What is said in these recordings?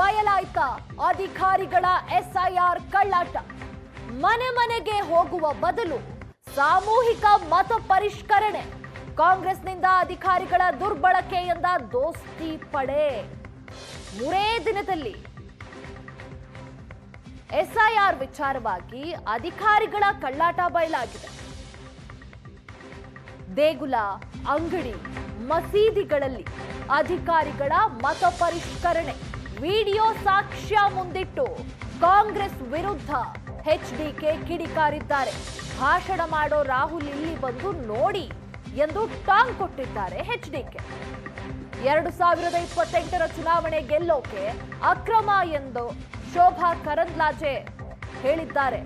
ಬಯಲಾಯ್ತ ಅಧಿಕಾರಿಗಳ ಎಸ್ಐಆರ್ ಕಳ್ಳಾಟ. ಮನೆ ಮನೆಗೆ ಹೋಗುವ ಬದಲು ಸಾಮೂಹಿಕ ಮತ ಪರಿಷ್ಕರಣೆ. ಕಾಂಗ್ರೆಸ್ನಿಂದ ಅಧಿಕಾರಿಗಳ ದುರ್ಬಳಕೆಯಿಂದ ದೋಸ್ತಿ ಪಡೆ. 3 ದಿನದಲ್ಲಿ ಎಸ್ಐಆರ್ ವಿಚಾರವಾಗಿ ಅಧಿಕಾರಿಗಳ ಕಳ್ಳಾಟ ಬಯಲಾಗಿದೆ. ದೇಗುಲ, ಅಂಗಡಿ, ಮಸೀದಿಗಳಲ್ಲಿ ಅಧಿಕಾರಿಗಳ ಮತ ಪರಿಷ್ಕರಣೆ. ವಿಡಿಯೋ ಸಾಕ್ಷ್ಯ ಮುಂದಿಟ್ಟು ಕಾಂಗ್ರೆಸ್ ವಿರುದ್ಧ ಎಚ್ಡಿಕೆ ಕಿಡಿಕಾರಿದ್ದಾರೆ. ಭಾಷಣ ಮಾಡೋ ರಾಹುಲ್ ಇಲ್ಲಿ ಬಂದು ನೋಡಿ ಎಂದು ಟಾಂಗ್ ಕೊಟ್ಟಿದ್ದಾರೆ ಎಚ್ಡಿಕೆ. 2028ರ ಚುನಾವಣೆ ಗೆಲ್ಲೋಕೆ ಅಕ್ರಮ ಎಂದು ಶೋಭಾ ಕರಂದ್ಲಾಜೆ ಹೇಳಿದ್ದಾರೆ.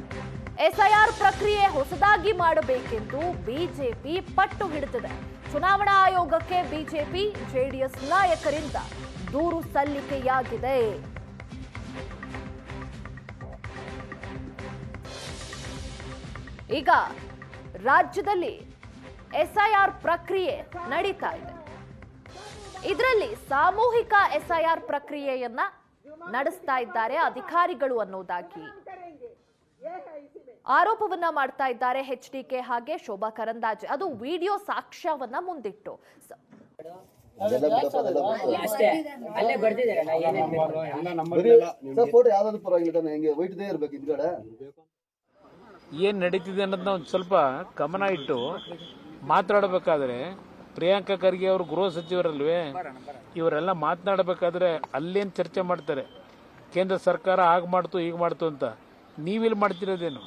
ಎಸ್ಐಆರ್ ಪ್ರಕ್ರಿಯೆ ಹೊಸದಾಗಿ ಮಾಡಬೇಕೆಂದು ಬಿಜೆಪಿ ಪಟ್ಟು ಹಿಡಿದಿದೆ. ಚುನಾವಣಾ ಆಯೋಗಕ್ಕೆ ಬಿಜೆಪಿ ಜೆಡಿಎಸ್ ನಾಯಕರಿಂದ ದೂರು ಸಲ್ಲಿಕೆಯಾಗಿದೆ. ಈಗ ರಾಜ್ಯದಲ್ಲಿ ಎಸ್ಐಆರ್ ಪ್ರಕ್ರಿಯೆ ನಡೀತಾ ಇದೆ. ಇದರಲ್ಲಿ ಸಾಮೂಹಿಕ ಎಸ್ಐಆರ್ ಪ್ರಕ್ರಿಯೆಯನ್ನ ನಡೆಸ್ತಾ ಇದ್ದಾರೆ ಅಧಿಕಾರಿಗಳು ಅನ್ನೋದಾಗಿ ಆರೋಪವನ್ನ ಮಾಡ್ತಾ ಇದ್ದಾರೆ ಎಚ್ಡಿಕೆ ಹಾಗೆ ಶೋಭಾ ಕರಂದ್ಲಾಜೆ. ಅದು ವಿಡಿಯೋ ಸಾಕ್ಷ್ಯವನ್ನ ಮುಂದಿಟ್ಟು. ಏನ್ ನಡೀತಿದೆ ಅನ್ನೋದನ್ನ ಒಂದು ಸ್ವಲ್ಪ ಗಮನ ಇಟ್ಟು ಮಾತಾಡಬೇಕಾದ್ರೆ ಪ್ರಿಯಾಂಕಾ ಖರ್ಗೆ ಅವರು ಗೃಹ ಸಚಿವರಲ್ವೇ, ಇವರೆಲ್ಲ ಮಾತನಾಡಬೇಕಾದ್ರೆ ಅಲ್ಲೇನು ಚರ್ಚೆ ಮಾಡ್ತಾರೆ, ಕೇಂದ್ರ ಸರ್ಕಾರ ಹಾಗೆ ಮಾಡ್ತು ಹೀಗೆ ಮಾಡ್ತು ಅಂತ. ನೀವಿಲ್ಲಿ ಮಾಡ್ತಿರೋದೇನು?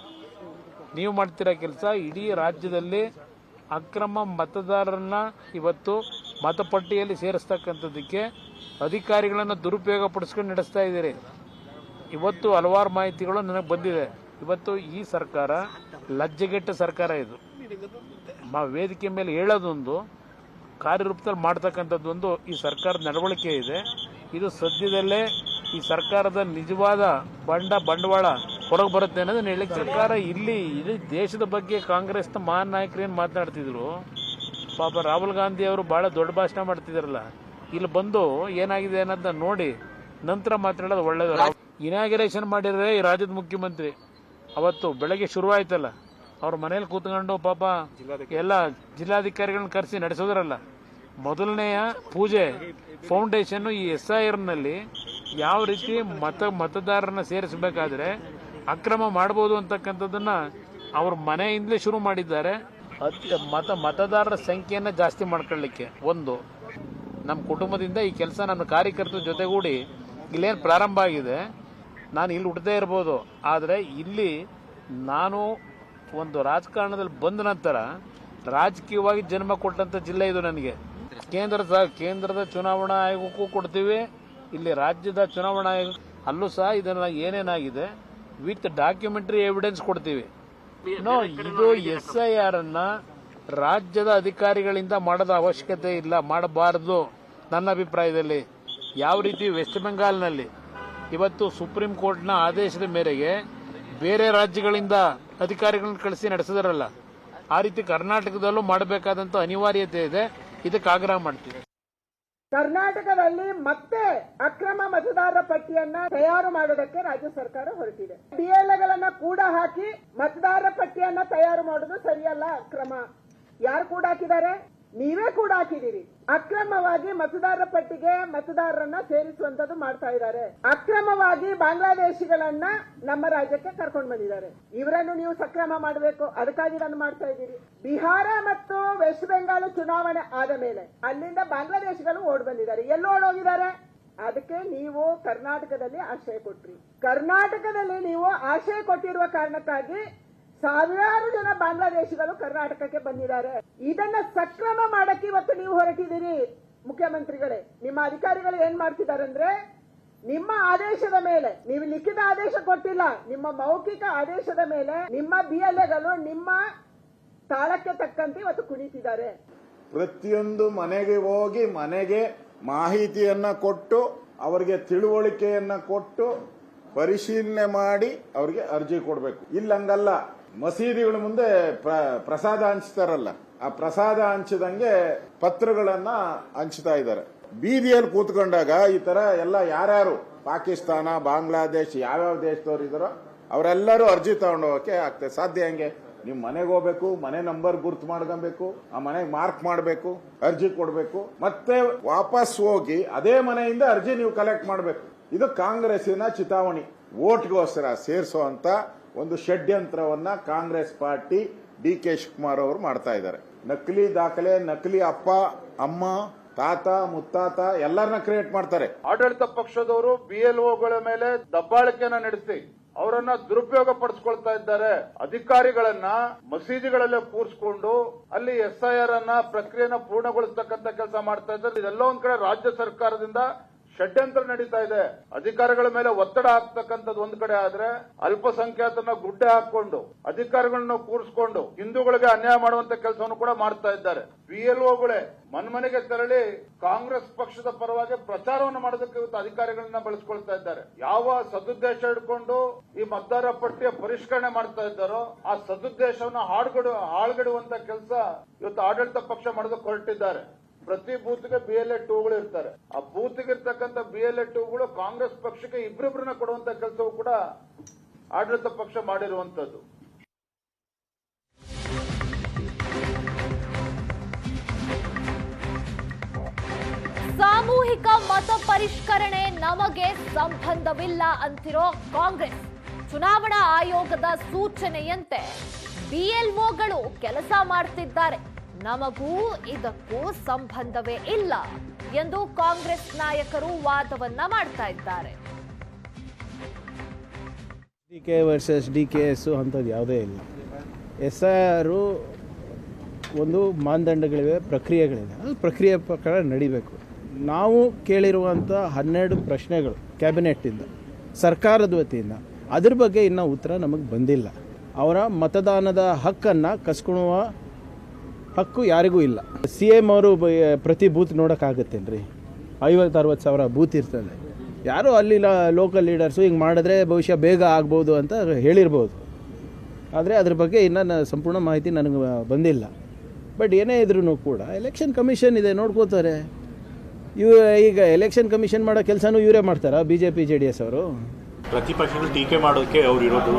ನೀವು ಮಾಡ್ತಿರೋ ಕೆಲಸ ಇಡೀ ರಾಜ್ಯದಲ್ಲಿ ಅಕ್ರಮ ಮತದಾರರನ್ನ ಇವತ್ತು ಮತಪಟ್ಟಿಯಲ್ಲಿ ಸೇರಿಸ್ತಕ್ಕಂಥದ್ದಕ್ಕೆ ಅಧಿಕಾರಿಗಳನ್ನು ದುರುಪಯೋಗ ಪಡಿಸ್ಕೊಂಡು ನಡೆಸ್ತಾ ಇದ್ದೀರಿ. ಇವತ್ತು ಹಲವಾರು ಮಾಹಿತಿಗಳು ನನಗೆ ಬಂದಿದೆ. ಇವತ್ತು ಈ ಸರ್ಕಾರ ಲಜ್ಜೆಗೆಟ್ಟ ಸರ್ಕಾರ. ಇದು ವೇದಿಕೆ ಮೇಲೆ ಹೇಳೋದೊಂದು, ಕಾರ್ಯರೂಪದಲ್ಲಿ ಮಾಡ್ತಕ್ಕಂಥದ್ದೊಂದು ಈ ಸರ್ಕಾರದ ನಡವಳಿಕೆ ಇದೆ. ಇದು ಸದ್ಯದಲ್ಲೇ ಈ ಸರ್ಕಾರದ ನಿಜವಾದ ಬಂಡವಾಳ ಹೊರಗೆ ಬರುತ್ತೆ ಅನ್ನೋದನ್ನ ಹೇಳಿ ಸರ್ಕಾರ ಇಲ್ಲಿ ಇಡೀ ದೇಶದ ಬಗ್ಗೆ ಕಾಂಗ್ರೆಸ್ನ ಮಹಾನ್ ನಾಯಕರು ಏನು ಮಾತನಾಡ್ತಿದ್ರು. ಪಾಪ ರಾಹುಲ್ ಗಾಂಧಿ ಅವರು ಬಹಳ ದೊಡ್ಡ ಭಾಷಣ ಮಾಡ್ತಿದಾರಲ್ಲ, ಇಲ್ಲಿ ಬಂದು ಏನಾಗಿದೆ ಅನ್ನೋದನ್ನ ನೋಡಿ ನಂತರ ಮಾತನಾಡೋದು ಒಳ್ಳೇದು. ಇನಾಗ್ರೇಷನ್ ಮಾಡಿದ್ರೆ ಈ ರಾಜ್ಯದ ಮುಖ್ಯಮಂತ್ರಿ ಅವತ್ತು ಬೆಳಗ್ಗೆ ಶುರುವಾಯ್ತಲ್ಲ, ಅವ್ರ ಮನೇಲಿ ಕೂತ್ಕೊಂಡು ಪಾಪ ಎಲ್ಲ ಜಿಲ್ಲಾಧಿಕಾರಿಗಳನ್ನ ಕರೆಸಿ ನಡೆಸೋದ್ರಲ್ಲ. ಮೊದಲನೆಯ ಪೂಜೆ ಫೌಂಡೇಶನ್ ಈ ಎಸ್ಐಆರ್ನಲ್ಲಿ ಯಾವ ರೀತಿ ಮತದಾರರನ್ನ ಸೇರಿಸಬೇಕಾದ್ರೆ ಅಕ್ರಮ ಮಾಡಬಹುದು ಅಂತಕ್ಕಂಥದ್ದನ್ನ ಅವ್ರ ಮನೆಯಿಂದಲೇ ಶುರು ಮಾಡಿದ್ದಾರೆ. ಮತದಾರರ ಸಂಖ್ಯೆಯನ್ನ ಜಾಸ್ತಿ ಮಾಡ್ಕೊಳ್ಳಿಕ್ಕೆ ಒಂದು ನಮ್ಮ ಕುಟುಂಬದಿಂದ ಈ ಕೆಲಸ ನನ್ನ ಕಾರ್ಯಕರ್ತರ ಜೊತೆಗೂಡಿ ಇಲ್ಲೇನು ಪ್ರಾರಂಭ ಆಗಿದೆ. ನಾನು ಇಲ್ಲಿ ಹುಟ್ಟದೇ ಇರ್ಬೋದು, ಆದರೆ ಇಲ್ಲಿ ನಾನು ಒಂದು ರಾಜಕಾರಣದಲ್ಲಿ ಬಂದ ನಂತರ ರಾಜಕೀಯವಾಗಿ ಜನ್ಮ ಕೊಟ್ಟಂತ ಜಿಲ್ಲೆ ಇದು. ನನಗೆ ಕೇಂದ್ರದ ಚುನಾವಣಾ ಆಯೋಗಕ್ಕೂ ಕೊಡ್ತೀವಿ, ಇಲ್ಲಿ ರಾಜ್ಯದ ಚುನಾವಣಾ ಆಯೋಗ ಅಲ್ಲೂ ಸಹ ಇದನ್ನ ಏನೇನಾಗಿದೆ ವಿತ್ ಡಾಕ್ಯುಮೆಂಟರಿ ಎವಿಡೆನ್ಸ್ ಕೊಡ್ತೀವಿ. ಇದು ಎಸ್ಐಆರ್ ಅನ್ನ ರಾಜ್ಯದ ಅಧಿಕಾರಿಗಳಿಂದ ಮಾಡೋದ ಅವಶ್ಯಕತೆ ಇಲ್ಲ, ಮಾಡಬಾರದು ನನ್ನ ಅಭಿಪ್ರಾಯದಲ್ಲಿ. ಯಾವ ರೀತಿ ವೆಸ್ಟ್ ಬೆಂಗಾಲ್ನಲ್ಲಿ ಇವತ್ತು ಸುಪ್ರೀಂ ಕೋರ್ಟ್ನ ಆದೇಶದ ಮೇರೆಗೆ ಬೇರೆ ರಾಜ್ಯಗಳಿಂದ ಅಧಿಕಾರಿಗಳನ್ನ ಕಳಿಸಿ ನಡೆಸಿದಾರಲ್ಲ, ಆ ರೀತಿ ಕರ್ನಾಟಕದಲ್ಲೂ ಮಾಡಬೇಕಾದಂತ ಅನಿವಾರ್ಯತೆ ಇದೆ. ಇದಕ್ಕೆ ಆಗ್ರಹ ಮಾಡ್ತೀವಿ. ಕರ್ನಾಟಕದಲ್ಲಿ ಮತ್ತೆ ಅಕ್ರಮ ಮತದಾರರ ಪಟ್ಟಿಯನ್ನ ತಯಾರು ಮಾಡೋದಕ್ಕೆ ರಾಜ್ಯ ಸರ್ಕಾರ ಹೊರಟಿದೆ. ಡಿಎಲ್ಎಗಳನ್ನ ಕೂಡ ಹಾಕಿ ಮತದಾರರ ಪಟ್ಟಿಯನ್ನ ತಯಾರು ಮಾಡೋದು ಸರಿಯಲ್ಲ, ಅಕ್ರಮ. ಯಾರು ಕೂಡ ಹಾಕಿದ್ದಾರೆ? ನೀವೇ ಕೂಡ ಹಾಕಿದ್ದೀರಿ. ಅಕ್ರಮವಾಗಿ ಮತದಾರರ ಪಟ್ಟಿಗೆ ಮತದಾರರನ್ನ ಸೇರಿಸುವಂತದ್ದು ಮಾಡ್ತಾ ಇದ್ದಾರೆ. ಅಕ್ರಮವಾಗಿ ಬಾಂಗ್ಲಾದೇಶಿಗಳನ್ನ ನಮ್ಮ ರಾಜ್ಯಕ್ಕೆ ಕರ್ಕೊಂಡು ಬಂದಿದ್ದಾರೆ. ಇವರನ್ನು ನೀವು ಸಕ್ರಮ ಮಾಡಬೇಕು, ಅದಕ್ಕಾಗಿ ಇದನ್ನು ಮಾಡ್ತಾ ಇದ್ದೀರಿ. ಬಿಹಾರ ಮತ್ತು ವೆಸ್ಟ್ ಬೆಂಗಾಲ್ ಚುನಾವಣೆ ಆದ ಮೇಲೆ ಅಲ್ಲಿಂದ ಬಾಂಗ್ಲಾದೇಶಿಗಳು ಓಡ್ ಬಂದಿದ್ದಾರೆ. ಎಲ್ಲೋ ಓಡೋಗಿದ್ದಾರೆ. ಅದಕ್ಕೆ ನೀವು ಕರ್ನಾಟಕದಲ್ಲಿ ಆಶ್ರಯ ಕೊಟ್ರಿ. ಕರ್ನಾಟಕದಲ್ಲಿ ನೀವು ಆಶ್ರಯ ಕೊಟ್ಟಿರುವ ಕಾರಣಕ್ಕಾಗಿ ಸಾವಿರಾರು ಜನ ಬಾಂಗ್ಲಾದೇಶಿಗಳು ಕರ್ನಾಟಕಕ್ಕೆ ಬಂದಿದ್ದಾರೆ. ಇದನ್ನ ಸಕ್ರಮ ಮಾಡಕ್ಕೆ ಇವತ್ತು ನೀವು ಹೊರಟಿದ್ದೀರಿ ಮುಖ್ಯಮಂತ್ರಿಗಳೇ. ನಿಮ್ಮ ಅಧಿಕಾರಿಗಳು ಏನ್ ಮಾಡ್ತಿದ್ದಾರೆ ಅಂದ್ರೆ, ನಿಮ್ಮ ಆದೇಶದ ಮೇಲೆ, ನೀವು ಲಿಖಿತ ಆದೇಶ ಕೊಟ್ಟಿಲ್ಲ, ನಿಮ್ಮ ಮೌಖಿಕ ಆದೇಶದ ಮೇಲೆ ನಿಮ್ಮ ಬಿಎಲ್ಎಗಳು ನಿಮ್ಮ ತಾಳಕ್ಕೆ ತಕ್ಕಂತೆ ಇವತ್ತು ಕುಣಿತಿದ್ದಾರೆ. ಪ್ರತಿಯೊಂದು ಮನೆಗೆ ಹೋಗಿ ಮನೆಗೆ ಮಾಹಿತಿಯನ್ನ ಕೊಟ್ಟು ಅವರಿಗೆ ತಿಳುವಳಿಕೆಯನ್ನ ಕೊಟ್ಟು ಪರಿಶೀಲನೆ ಮಾಡಿ ಅವರಿಗೆ ಅರ್ಜಿ ಕೊಡಬೇಕು. ಇಲ್ಲಂಗಲ್ಲ, ಮಸೀದಿಗಳ ಮುಂದೆ ಪ್ರಸಾದ ಹಂಚ್ತಾರಲ್ಲ, ಆ ಪ್ರಸಾದ ಹಂಚಿದಂಗೆ ಪತ್ರಗಳನ್ನ ಹಂಚ್ತಾ ಇದ್ದಾರೆ. ಬೀದಿಯಲ್ಲಿ ಕೂತ್ಕೊಂಡಾಗ ಈ ತರ ಎಲ್ಲ ಯಾರ್ಯಾರು ಪಾಕಿಸ್ತಾನ, ಬಾಂಗ್ಲಾದೇಶ್ ಯಾವ್ಯಾವ ದೇಶದವ್ರು ಇದಾರೋ ಅವರೆಲ್ಲರೂ ಅರ್ಜಿ ತಗೊಂಡು ಹೋಗಕ್ಕೆ ಆಗ್ತದೆ. ಸಾಧ್ಯ ಹೆಂಗೆ? ನೀವು ಮನೆಗೆ ಹೋಗ್ಬೇಕು, ಮನೆ ನಂಬರ್ ಗುರ್ತು ಮಾಡ್ಕೊಬೇಕು, ಆ ಮನೆಗೆ ಮಾರ್ಕ್ ಮಾಡಬೇಕು, ಅರ್ಜಿ ಕೊಡಬೇಕು, ಮತ್ತೆ ವಾಪಸ್ ಹೋಗಿ ಅದೇ ಮನೆಯಿಂದ ಅರ್ಜಿ ನೀವು ಕಲೆಕ್ಟ್ ಮಾಡಬೇಕು. ಇದು ಕಾಂಗ್ರೆಸ್ಸಿನ ಚಿತಾವಣಿ. ವೋಟ್ಗೋಸ್ಕರ ಸೇರಿಸುವಂತ ಒಂದು ಷಡ್ಯಂತ್ರವನ್ನ ಕಾಂಗ್ರೆಸ್ ಪಾರ್ಟಿ ಡಿ.ಕೆ. ಶಿವಕುಮಾರ್ ಅವರು ಮಾಡ್ತಾ ಇದ್ದಾರೆ. ನಕಲಿ ದಾಖಲೆ, ನಕಲಿ ಅಪ್ಪ ಅಮ್ಮ, ತಾತ ಮುತ್ತಾತ ಎಲ್ಲರನ್ನ ಕ್ರಿಯೇಟ್ ಮಾಡ್ತಾರೆ. ಆಡಳಿತ ಪಕ್ಷದವರು BLOಗಳ ಮೇಲೆ ದಬ್ಬಾಳಿಕೆನ ನಡೆಸಿ ಅವರನ್ನ ದುರುಪಯೋಗ ಪಡಿಸ್ಕೊಳ್ತಾ ಇದ್ದಾರೆ. ಅಧಿಕಾರಿಗಳನ್ನ ಮಸೀದಿಗಳಲ್ಲಿ ಕೂರಿಸಿಕೊಂಡು ಅಲ್ಲಿ SIR ಪ್ರಕ್ರಿಯೆನ ಪೂರ್ಣಗೊಳಿಸತಕ್ಕಂತ ಕೆಲಸ ಮಾಡ್ತಾ ಇದ್ದಾರೆ. ಇದೆಲ್ಲ ಒಂದ್ ಕಡೆ ರಾಜ್ಯ ಸರ್ಕಾರದಿಂದ ಷಡ್ಯಂತ್ರ ನಡೀತಾ ಇದೆ. ಅಧಿಕಾರಿಗಳ ಮೇಲೆ ಒತ್ತಡ ಹಾಕ್ತಕ್ಕಂಥದ್ದು ಒಂದ್ ಕಡೆ ಆದ್ರೆ, ಅಲ್ಪಸಂಖ್ಯಾತರನ್ನ ಗುಡ್ಡೆ ಹಾಕೊಂಡು ಅಧಿಕಾರಿಗಳನ್ನ ಕೂರಿಸಿಕೊಂಡು ಹಿಂದೂಗಳಿಗೆ ಅನ್ಯಾಯ ಮಾಡುವಂತ ಕೆಲಸವನ್ನು ಕೂಡ ಮಾಡ್ತಾ ಇದ್ದಾರೆ. BLOಗಳೇ ಮನೆಗೆ ತೆರಳಿ ಕಾಂಗ್ರೆಸ್ ಪಕ್ಷದ ಪರವಾಗಿ ಪ್ರಚಾರವನ್ನು ಮಾಡೋದಕ್ಕೆ ಇವತ್ತು ಅಧಿಕಾರಿಗಳನ್ನ ಬಳಸ್ಕೊಳ್ತಾ ಇದ್ದಾರೆ. ಯಾವ ಸದುದ್ದೇಶ ಇಟ್ಕೊಂಡು ಈ ಮತದಾರ ಪಟ್ಟಿಯ ಪರಿಷ್ಕರಣೆ ಮಾಡ್ತಾ ಇದ್ದಾರೋ ಆ ಸದುದ್ದೇಶವನ್ನು ಹಾಳ್ಗೆಡುವಂತ ಕೆಲಸ ಇವತ್ತು ಆಡಳಿತ ಪಕ್ಷ ಮಾಡೋದಕ್ಕೆ ಹೊರಟಿದ್ದಾರೆ. ಪ್ರತಿ ಬೂತ್ಗೆ BLA 2ಗಳು ಇರ್ತಾರೆ. ಆ ಬೂತ್ಗೆ ಇರ್ತಕ್ಕಂಥ BLA 2ಗಳು ಕಾಂಗ್ರೆಸ್ ಪಕ್ಷಕ್ಕೆ ಇಬ್ಬರಿಬ್ಬರನ್ನ ಕೊಡುವಂತ ಕೆಲಸವೂ ಕೂಡ ಆಡಳಿತ ಪಕ್ಷ ಮಾಡಿರುವಂತದ್ದು. ಸಾಮೂಹಿಕ ಮತ ಪರಿಷ್ಕರಣೆ ನಮಗೆ ಸಂಬಂಧವಿಲ್ಲ ಅಂತಿರೋ ಕಾಂಗ್ರೆಸ್ ಚುನಾವಣಾ ಆಯೋಗದ ಸೂಚನೆಯಂತೆ BLOಗಳು ಕೆಲಸ ಮಾಡ್ತಿದ್ದಾರೆ, ನಮಗೂ ಇದಕ್ಕೂ ಸಂಬಂಧವೇ ಇಲ್ಲ ಎಂದು ಕಾಂಗ್ರೆಸ್ ನಾಯಕರು ವಾದವನ್ನ ಮಾಡ್ತಾ ಇದ್ದಾರೆ. DK ವರ್ಸಸ್ DKS ಅಂಥದ್ದು ಯಾವುದೇ ಇಲ್ಲ. SIR ಒಂದು ಮಾನದಂಡಗಳಿವೆ, ಪ್ರಕ್ರಿಯೆಗಳಿವೆ, ಅದು ಪ್ರಕ್ರಿಯೆ ಪ್ರಕಾರ ನಡಿಬೇಕು. ನಾವು ಕೇಳಿರುವಂಥ 12 ಪ್ರಶ್ನೆಗಳು ಕ್ಯಾಬಿನೆಟ್ಟಿಂದ, ಸರ್ಕಾರದ ವತಿಯಿಂದ, ಅದ್ರ ಬಗ್ಗೆ ಇನ್ನೂ ಉತ್ತರ ನಮಗೆ ಬಂದಿಲ್ಲ. ಅವರ ಮತದಾನದ ಹಕ್ಕನ್ನು ಕಸ್ಕೊಳ್ಳುವ ಹಕ್ಕು ಯಾರಿಗೂ ಇಲ್ಲ. CM ಅವರು ಪ್ರತಿ ಬೂತ್ ನೋಡೋಕ್ಕಾಗತ್ತೇನ್ರಿ? 50-60 ಸಾವಿರ ಬೂತ್ ಇರ್ತದೆ. ಯಾರೋ ಅಲ್ಲಿ ಲೋಕಲ್ ಲೀಡರ್ಸು ಹಿಂಗೆ ಮಾಡಿದ್ರೆ ಬಹುಶಃ ಬೇಗ ಆಗ್ಬೋದು ಅಂತ ಹೇಳಿರ್ಬೋದು. ಆದರೆ ಅದ್ರ ಬಗ್ಗೆ ಇನ್ನೂ ಸಂಪೂರ್ಣ ಮಾಹಿತಿ ನನಗೆ ಬಂದಿಲ್ಲ. ಬಟ್ ಏನೇ ಇದ್ರೂ ಕೂಡ ಎಲೆಕ್ಷನ್ ಕಮಿಷನ್ ಇದೆ, ನೋಡ್ಕೋತಾರೆ. ಈಗ ಎಲೆಕ್ಷನ್ ಕಮಿಷನ್ ಮಾಡೋ ಕೆಲಸನೂ ಇವರೇ ಮಾಡ್ತಾರಾ BJP JDS ಅವರು? ಪ್ರತಿಪಕ್ಷಗಳು ಟೀಕೆ ಮಾಡೋಕ್ಕೆ ಅವ್ರು ಇರೋದು.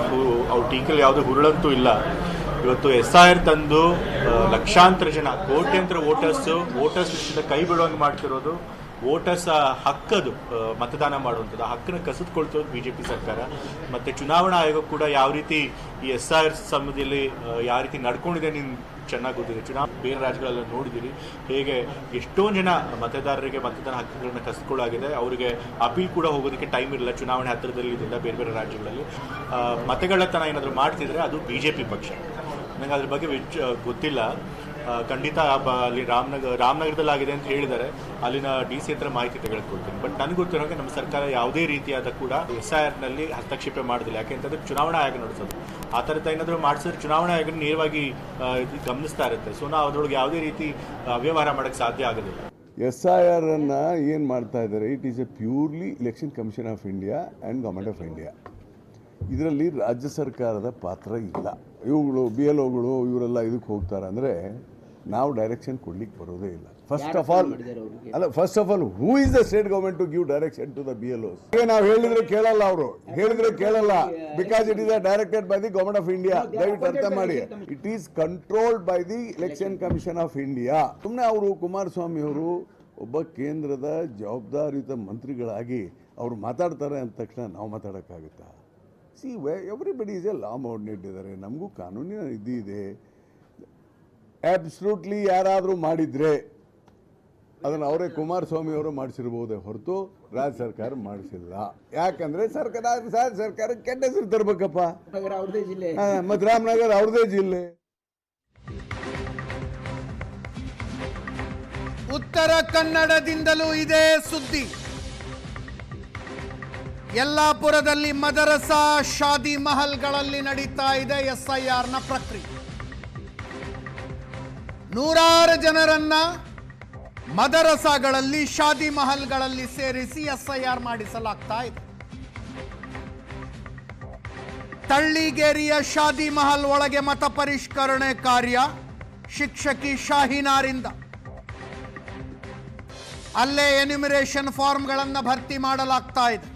ಅವ್ರ ಟೀಕೆಯಲ್ಲಿ ಯಾವುದೇ ಹುರುಳಂತೂ ಇಲ್ಲ. ಇವತ್ತು SIR ತಂದು ಲಕ್ಷಾಂತರ ಜನ, ಕೋಟ್ಯಂತರ ವೋಟರ್ಸ್ ಲಿಸ್ಟಿಂದ ಕೈ ಬಿಡುವಂಗೆ ಮಾಡ್ತಿರೋದು. ವೋಟರ್ಸ್ ಹಕ್ಕದು ಮತದಾನ ಮಾಡುವಂಥದ್ದು, ಆ ಹಕ್ಕನ್ನು ಕಸಿದುಕೊಳ್ತಿರೋದು BJP ಸರ್ಕಾರ. ಮತ್ತು ಚುನಾವಣಾ ಆಯೋಗ ಕೂಡ ಯಾವ ರೀತಿ ಈ SIR ಸಂಬಂಧದಲ್ಲಿ ಯಾವ ರೀತಿ ನಡ್ಕೊಂಡಿದೆ ನಿಮ್ಗೆ ಚೆನ್ನಾಗಿ ಗೊತ್ತಿದೆ. ಬೇರೆ ರಾಜ್ಯಗಳೆಲ್ಲ ನೋಡಿದ್ದೀರಿ ಹೇಗೆ ಎಷ್ಟೊಂದು ಜನ ಮತದಾರರಿಗೆ ಮತದಾನ ಹಕ್ಕುಗಳನ್ನ ಕಸಿದುಕೊಳ್ಳಾಗಿದೆ. ಅವರಿಗೆ ಅಪೀಲ್ ಕೂಡ ಹೋಗೋದಕ್ಕೆ ಟೈಮ್ ಇರಲ್ಲ, ಚುನಾವಣೆ ಹತ್ತಿರದಲ್ಲಿದ್ದರಿಂದ ಬೇರೆ ರಾಜ್ಯಗಳಲ್ಲಿ ಮತಗಳ್ಳತನ ಏನಾದರೂ ಮಾಡ್ತಿದ್ರೆ ಅದು BJP ಪಕ್ಷ. ನನಗೆ ಅದ್ರ ಬಗ್ಗೆ ಗೊತ್ತಿಲ್ಲ. ಖಂಡಿತ ಅಲ್ಲಿ ರಾಮನಗರದಲ್ಲಿ ಆಗಿದೆ ಅಂತ ಹೇಳಿದ್ದಾರೆ. ಅಲ್ಲಿನ DC ಹತ್ರ ಮಾಹಿತಿ ತೆಗೆದುಕೊಳ್ತೀನಿ. ಬಟ್ ನನಗೆ ಗೊತ್ತಿರೋ ಹಾಗೆ ನಮ್ಮ ಸರ್ಕಾರ ಯಾವುದೇ ರೀತಿಯಾದ ಕೂಡ SIRನಲ್ಲಿ ಹಸ್ತಕ್ಷೇಪ ಮಾಡೋದಿಲ್ಲ. ಯಾಕೆಂತಂದ್ರೆ ಚುನಾವಣಾ ಆಯೋಗ ನಡೆಸೋದು. ಆ ಥರದ ಏನಾದರೂ ಮಾಡಿಸಿದ್ರೆ ಚುನಾವಣಾ ಆಯೋಗ ನೇರವಾಗಿ ಗಮನಿಸ್ತಾ ಇರುತ್ತೆ. ಸೊ ನಾವು ಅದರೊಳಗೆ ಯಾವುದೇ ರೀತಿ ಅವ್ಯವಹಾರ ಮಾಡೋಕ್ಕೆ ಸಾಧ್ಯ ಆಗೋದಿಲ್ಲ. SIR ಅನ್ನು ಏನು ಮಾಡ್ತಾ ಇದ್ದಾರೆ, it is A purely election commission of India and government of India. ಇದರಲ್ಲಿ ರಾಜ್ಯ ಸರ್ಕಾರದ ಪಾತ್ರ ಇಲ್ಲ. ಇವುಗಳು BLOಗಳು ಇವರೆಲ್ಲ ಇದಕ್ಕೆ ಹೋಗ್ತಾರೆ ಅಂದರೆ ನಾವು ಡೈರೆಕ್ಷನ್ ಕೊಡ್ಲಿಕ್ಕೆ ಬರೋದೇ ಇಲ್ಲ. First of all who is the state government to give direction to the BLOs? ನಾವು ಹೇಳಿದ್ರೆ ಕೇಳಲ್ಲ, ಅವರು ಹೇಳಿದ್ರೆ ಕೇಳಲ್ಲ. Because it is directed by the government of India. ದಯವಿಟ್ಟು ಅರ್ಥ ಮಾಡಿ, it is controlled by the election commission of India. ಸುಮ್ಮನೆ ಅವರು ಕುಮಾರಸ್ವಾಮಿ ಅವರು ಒಬ್ಬ ಕೇಂದ್ರದ ಜವಾಬ್ದಾರಿಯುತ ಮಂತ್ರಿಗಳಾಗಿ ಅವರು ಮಾತಾಡ್ತಾರೆ ಅಂದ ತಕ್ಷಣ ನಾವು ಮಾತಾಡೋಕ್ಕಾಗುತ್ತಾ? See everybody is a law subordinate ಇದ್ದಾರೆ. ನಮಗೂ ಕಾನೂನಿನ ಇದೆ. ಅಬ್ಸಲ್ಯೂಟ್ಲಿ ಯಾರಾದರೂ ಮಾಡಿದರೆ ಅದನ್ನು ಅವರೇ ಕುಮಾರಸ್ವಾಮಿ ಅವರು ಮಾಡಿಸಿರ್ಬೋದೇ ಹೊರತು ರಾಜ್ಯ ಸರ್ಕಾರ ಮಾಡಿಸಿಲ್ಲ. ಯಾಕಂದರೆ ಸರ್ಕಾರ ಕೆಟ್ಟ ಹೆಸರು ತರಬೇಕಪ್ಪ. ಮತ್ತು ರಾಮನಗರ ಅವ್ರದೇ ಜಿಲ್ಲೆ. ಉತ್ತರ ಕನ್ನಡದಿಂದಲೂ ಇದೇ ಸುದ್ದಿ. ಯಲ್ಲಾಪುರದಲ್ಲಿ ಮದರಸಾ ಶಾದಿ ಮಹಲ್ಗಳಲ್ಲಿ ನಡೀತಾ ಇದೆ SIRನ ಪ್ರಕ್ರಿಯೆ. ನೂರಾರು ಜನರನ್ನ ಮದರಸಾಗಳಲ್ಲಿ ಶಾದಿ ಮಹಲ್ಗಳಲ್ಲಿ ಸೇರಿಸಿ SIR ಮಾಡಿಸಲಾಗ್ತಾ ಇದೆ. ತಳ್ಳಿಗೇರಿಯ ಶಾದಿ ಮಹಲ್ ಒಳಗೆ ಮತ ಪರಿಷ್ಕರಣೆ ಕಾರ್ಯ ಶಿಕ್ಷಕಿ ಶಾಹಿನಾರಿಂದ. ಅಲ್ಲೇ ಎನ್ಯುಮರೇಷನ್ ಫಾರ್ಮ್ಗಳನ್ನು ಭರ್ತಿ ಮಾಡಲಾಗ್ತಾ ಇದೆ.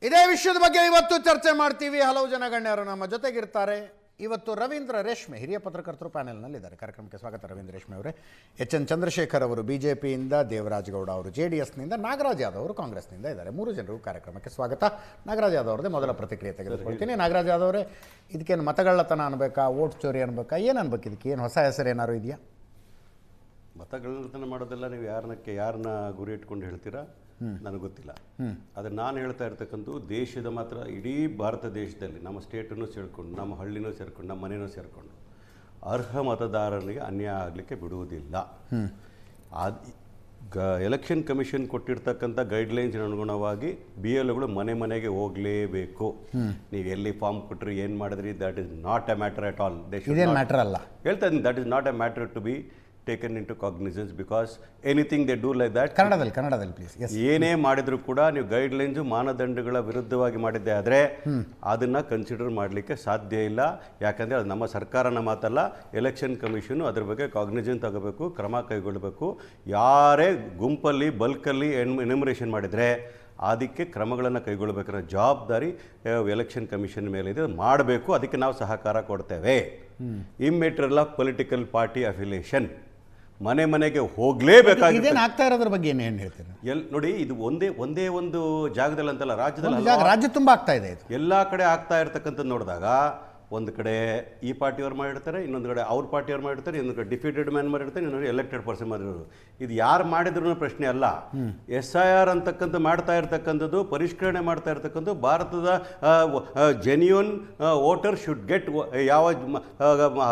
ಇದೇ ವಿಷಯದ ಬಗ್ಗೆ ಇವತ್ತು ಚರ್ಚೆ ಮಾಡ್ತೀವಿ. ಹಲವು ಜನ ಗಣ್ಯರು ನಮ್ಮ ಜೊತೆಗಿರ್ತಾರೆ. ಇವತ್ತು ರವೀಂದ್ರ ರೇಷ್ಮೆ ಹಿರಿಯ ಪತ್ರಕರ್ತರು ಪ್ಯಾನೆಲ್ನಲ್ಲಿದ್ದಾರೆ. ಕಾರ್ಯಕ್ರಮಕ್ಕೆ ಸ್ವಾಗತ ರವೀಂದ್ರ ರೇಷ್ಮೆ ಅವರೇ. ಎಚ್ ಎನ್ ಚಂದ್ರಶೇಖರ್ ಅವರು BJPಯಿಂದ, ದೇವರಾಜ್ ಗೌಡ ಅವರು JDSನಿಂದ, ನಾಗರಾಜ್ ಯಾದವ್ ಅವರು ಕಾಂಗ್ರೆಸ್ನಿಂದ ಇದ್ದಾರೆ. 3 ಜನರು ಕಾರ್ಯಕ್ರಮಕ್ಕೆ ಸ್ವಾಗತ. ನಾಗರಾಜ್ ಯಾದವ್ ಅವರದೇ ಮೊದಲ ಪ್ರತಿಕ್ರಿಯೆ ತೆಗೆದುಕೊಳ್ತೀನಿ. ನಾಗರಾಜ್ ಯಾದವ್ ಅವರೇ, ಇದಕ್ಕೇನು ಮತಗಳ್ಳತನ ಅನ್ಬೇಕಾ, ವೋಟ್ ಚೋರಿ ಅನ್ಬೇಕಾ, ಏನು ಅನ್ಬೇಕು? ಇದಕ್ಕೆ ಏನು ಹೊಸ ಹೆಸರು ಏನಾದ್ರು ಇದೆಯಾ? ಮತಗಳ್ಳತನ ಮಾಡೋದೆಲ್ಲ ನೀವು ಯಾರನ್ನ ಗುರಿ ಇಟ್ಕೊಂಡು ಹೇಳ್ತೀರಾ ನನಗೆ ಗೊತ್ತಿಲ್ಲ. ಆದರೆ ನಾನು ಹೇಳ್ತಾ ಇರ್ತಕ್ಕಂಥ ದೇಶದ ಮಾತ್ರ, ಇಡೀ ಭಾರತ ದೇಶದಲ್ಲಿ ನಮ್ಮ ಸ್ಟೇಟನ್ನು ಸೇರಿಕೊಂಡು, ನಮ್ಮ ಹಳ್ಳಿನೂ ಸೇರಿಕೊಂಡು, ನಮ್ಮ ಮನೆಯೂ ಸೇರಿಕೊಂಡು ಅರ್ಹ ಮತದಾರನಿಗೆ ಅನ್ಯಾಯ ಆಗಲಿಕ್ಕೆ ಬಿಡುವುದಿಲ್ಲ. ಎಲೆಕ್ಷನ್ ಕಮಿಷನ್ ಕೊಟ್ಟಿರ್ತಕ್ಕಂಥ ಗೈಡ್ಲೈನ್ಸ್ ಅನುಗುಣವಾಗಿ BLOಗಳು ಮನೆ ಮನೆಗೆ ಹೋಗಲೇಬೇಕು. ನೀವು ಎಲ್ಲಿ ಫಾರ್ಮ್ ಕೊಟ್ಟರೆ ಏನು ಮಾಡಿದ್ರಿ, that is not a matter at all. Matter ಅಲ್ಲ ಹೇಳ್ತಾ ಇದ್ದೀನಿ, that is not a matter to be taken into cognizance, because anything they do like that, ಕನ್ನಡದಲ್ಲಿ ಪ್ಲೀಸ್. ಏನೇ ಮಾಡಿದ್ರು ಕೂಡ ನೀವು ಗೈಡ್ಲೈನ್ಸ್ ಮಾನದಂಡಗಳ ವಿರುದ್ಧವಾಗಿ ಮಾಡಿದ್ದೆ ಆದರೆ ಅದನ್ನು ಕನ್ಸಿಡರ್ ಮಾಡಲಿಕ್ಕೆ ಸಾಧ್ಯ ಇಲ್ಲ. ಯಾಕಂದರೆ ಅದು ನಮ್ಮ ಸರ್ಕಾರನ ಮಾತಲ್ಲ, ಎಲೆಕ್ಷನ್ ಕಮಿಷನು ಅದ್ರ ಬಗ್ಗೆ ಕಾಗ್ನಿಜೆನ್ಸ್ ತಗೋಬೇಕು, ಕ್ರಮ ಕೈಗೊಳ್ಳಬೇಕು. ಯಾರೇ ಗುಂಪಲ್ಲಿ ಬಲ್ಕಲ್ಲಿ ಎನ್ಯುಮರೇಷನ್ ಮಾಡಿದರೆ ಅದಕ್ಕೆ ಕ್ರಮಗಳನ್ನು ಕೈಗೊಳ್ಳಬೇಕನ್ನೋ ಜವಾಬ್ದಾರಿ ಎಲೆಕ್ಷನ್ ಕಮಿಷನ್ ಮೇಲೆ ಇದೆ. ಮಾಡಬೇಕು, ಅದಕ್ಕೆ ನಾವು ಸಹಕಾರ ಕೊಡ್ತೇವೆ. Immaterial of political party affiliation ಮನೆ ಮನೆಗೆ ಹೋಗಲೇಬೇಕಾಗಿದೆ. ಆಗ್ತಾ ಇರೋದ್ರ ಬಗ್ಗೆ ಏನು ಹೇಳ್ತೀರಾ? ನೋಡಿ, ಇದು ಒಂದೇ ಒಂದು ಜಾಗದಲ್ಲಿ ಅಂತಲ್ಲ, ರಾಜ್ಯ ತುಂಬ ಆಗ್ತಾ ಇದೆ. ಎಲ್ಲ ಕಡೆ ಆಗ್ತಾ ಇರ್ತಕ್ಕಂಥದ್ದು ನೋಡಿದಾಗ ಒಂದು ಕಡೆ ಈ ಪಾರ್ಟಿಯವ್ರು ಮಾಡಿರ್ತಾರೆ, ಇನ್ನೊಂದು ಕಡೆ ಅವ್ರ ಪಾರ್ಟಿಯವ್ರು ಮಾಡಿರ್ತಾರೆ, ಇನ್ನೊಂದು ಕಡೆ ಡಿಫೀಟೆಡ್ ಮ್ಯಾನ್ ಮಾಡಿರ್ತಾರೆ, ಇನ್ನೊಂದು ಎಲೆಕ್ಟೆಡ್ ಪರ್ಸನ್ ಮಾಡಿರೋರು. ಇದು ಯಾರು ಮಾಡಿದ್ರು ಪ್ರಶ್ನೆ ಅಲ್ಲ. SIR ಅಂತಕ್ಕಂಥ ಮಾಡ್ತಾ ಇರ್ತಕ್ಕಂಥದ್ದು, ಪರಿಷ್ಕರಣೆ ಮಾಡ್ತಾ ಇರ್ತಕ್ಕಂಥದ್ದು ಭಾರತದ ಜೆನ್ಯೂನ್ ವೋಟರ್ ಶುಡ್ ಗೆಟ್, ಯಾವ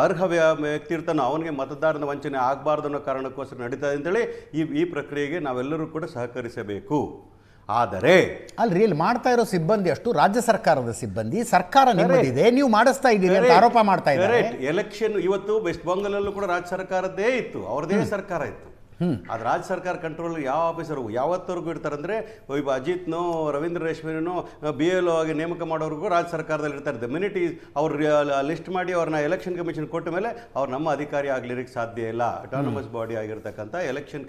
ಅರ್ಹ ವ್ಯಕ್ತಿ ಇರ್ತಾನೋ ಅವನಿಗೆ ಮತದಾರನ ವಂಚನೆ ಆಗಬಾರ್ದು ಅನ್ನೋ ಕಾರಣಕ್ಕೋಸ್ಕರ ನಡೀತಾ ಇದೆ ಅಂತೇಳಿ ಈ ಪ್ರಕ್ರಿಯೆಗೆ ನಾವೆಲ್ಲರೂ ಕೂಡ ಸಹಕರಿಸಬೇಕು. ಆದರೆ ಅಲ್ರಿ, ಇಲ್ಲಿ ಮಾಡ್ತಾ ಇರೋ ಸಿಬ್ಬಂದಿ ಅಷ್ಟು ರಾಜ್ಯ ಸರ್ಕಾರದ ಸಿಬ್ಬಂದಿ, ಸರ್ಕಾರ ನಿಮ್ಮದಿದೆ, ನೀವು ಮಾಡಿಸ್ತಾ ಇದ್ದೀರಿ ಅಂತ ಆರೋಪ ಮಾಡ್ತಾ ಇದ್ದಾರೆ. ಎಲೆಕ್ಷನ್ ಇವತ್ತು ವೆಸ್ಟ್ ಬೆಂಗಾಲಲ್ಲೂ ಕೂಡ ರಾಜ್ಯ ಸರ್ಕಾರದ್ದೇ ಇತ್ತು, ಅವ್ರದೇ ಸರ್ಕಾರ ಇತ್ತು. ಅದು ರಾಜ್ಯ ಸರ್ಕಾರ ಕಂಟ್ರೋಲ್ ಯಾವ ಆಫೀಸರು ಯಾವತ್ತವರೆಗೂ ಇರ್ತಾರಂದ್ರೆ, ಅಜಿತ್ನೋ ರವೀಂದ್ರ ರೇಷ್ಮೆನೋ BLO ಆಗಿ ನೇಮಕ ಮಾಡೋರಿಗೂ ರಾಜ್ಯ ಸರ್ಕಾರದಲ್ಲಿ ಇರ್ತಾರೆ. ದ ಮಿನಿಟ್ ಅವ್ರು ಲಿಸ್ಟ್ ಮಾಡಿ ಅವ್ರನ್ನ ಎಲೆಕ್ಷನ್ ಕಮಿಷನ್ ಕೊಟ್ಟ ಮೇಲೆ ಅವ್ರು ನಮ್ಮ ಅಧಿಕಾರಿ ಆಗ್ಲಿಕ್ಕೆ ಸಾಧ್ಯ ಇಲ್ಲ. ಅಟಾನಮಸ್ ಬಾಡಿ ಆಗಿರ್ತಕ್ಕಂಥ ಎಲೆಕ್ಷನ್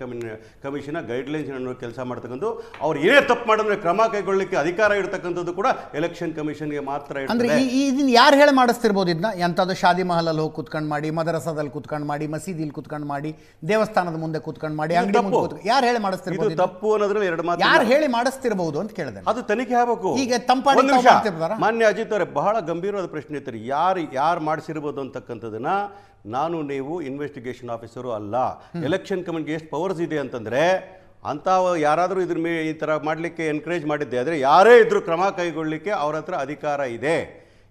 ಕಮಿಷನ್ ಗೈಡ್ಲೈನ್ಸ್ ಅನ್ನು ಕೆಲಸ ಮಾಡ್ತಕ್ಕಂಥ ಅವ್ರು ಏನೇ ತಪ್ಪು ಮಾಡಿದ್ರೆ ಕ್ರಮ ಕೈಗೊಳ್ಳಲಿಕ್ಕೆ ಅಧಿಕಾರ ಇರ್ತಕ್ಕಂಥದ್ದು ಕೂಡ ಎಲೆಕ್ಷನ್ ಕಮಿಷನ್ಗೆ ಮಾತ್ರ ಅಂದ್ರೆ. ಇದನ್ನ ಯಾರು ಹೇಳಿ ಮಾಡಿಸ್ತಿರ್ಬೋದು? ಇದನ್ನ ಎಂಥದ್ದು ಶಾದಿ ಮಹಲಲ್ಲಿ ಹೋಗಿ ಕುತ್ಕೊಂಡು ಮಾಡಿ, ಮದರಸಾದಲ್ಲಿ ಕುತ್ಕೊಂಡು ಮಾಡಿ, ಮಸೀದಿಲಿ ಕುತ್ಕೊಂಡು ಮಾಡಿ, ದೇವಸ್ಥಾನದ ಮುಂದೆ ಕುತ್ಕೊಂಡು ಮಾಡಿ, ಅಂಗಡಿ ಮುಂದೆ ಯಾರು ಹೇಳಿ ಮಾಡಿಸ್ತಿರ್ಬೋದು? ತಪ್ಪು ಅನ್ನೋದ್ರಲ್ಲಿ ಎರಡು ಮಾತು. ಯಾರು ಹೇಳಿ ಮಾಡಿಸ್ತಿರಬಹುದು ಅಂತ ಕೇಳಿದೆ. ಅದು ತನಿಖೆ ಆಗಬೇಕು. ಈಗ ತಂಪಾಡಿ ಮಾನ್ಯ ಅಜಿತ್ ಅವರೇ, ಬಹಳ ಗಂಭೀರವಾದ ಪ್ರಶ್ನೆ ಇರ್ತಾರೆ. ಯಾರು ಮಾಡಿಸಿರ್ಬೋದು ಅಂತಕ್ಕಂಥದ್ದನ್ನ ನಾನು ನೀವು ಇನ್ವೆಸ್ಟಿಗೇಷನ್ ಆಫೀಸರು ಅಲ್ಲ. ಎಲೆಕ್ಷನ್ ಕಮಿಷನ್ಗೆ ಎಷ್ಟು ಪವರ್ಸ್ ಇದೆ ಅಂತಂದ್ರೆ, ಅಂತ ಯಾರಾದರೂ ಇದ್ರ ಮೇಲೆ ಈ ಥರ ಮಾಡಲಿಕ್ಕೆ ಎನ್ಕರೇಜ್ ಮಾಡಿದ್ದೆ ಆದರೆ ಯಾರೇ ಇದ್ರೂ ಕ್ರಮ ಕೈಗೊಳ್ಳಲಿಕ್ಕೆ ಅವ್ರ ಹತ್ರ ಅಧಿಕಾರ ಇದೆ.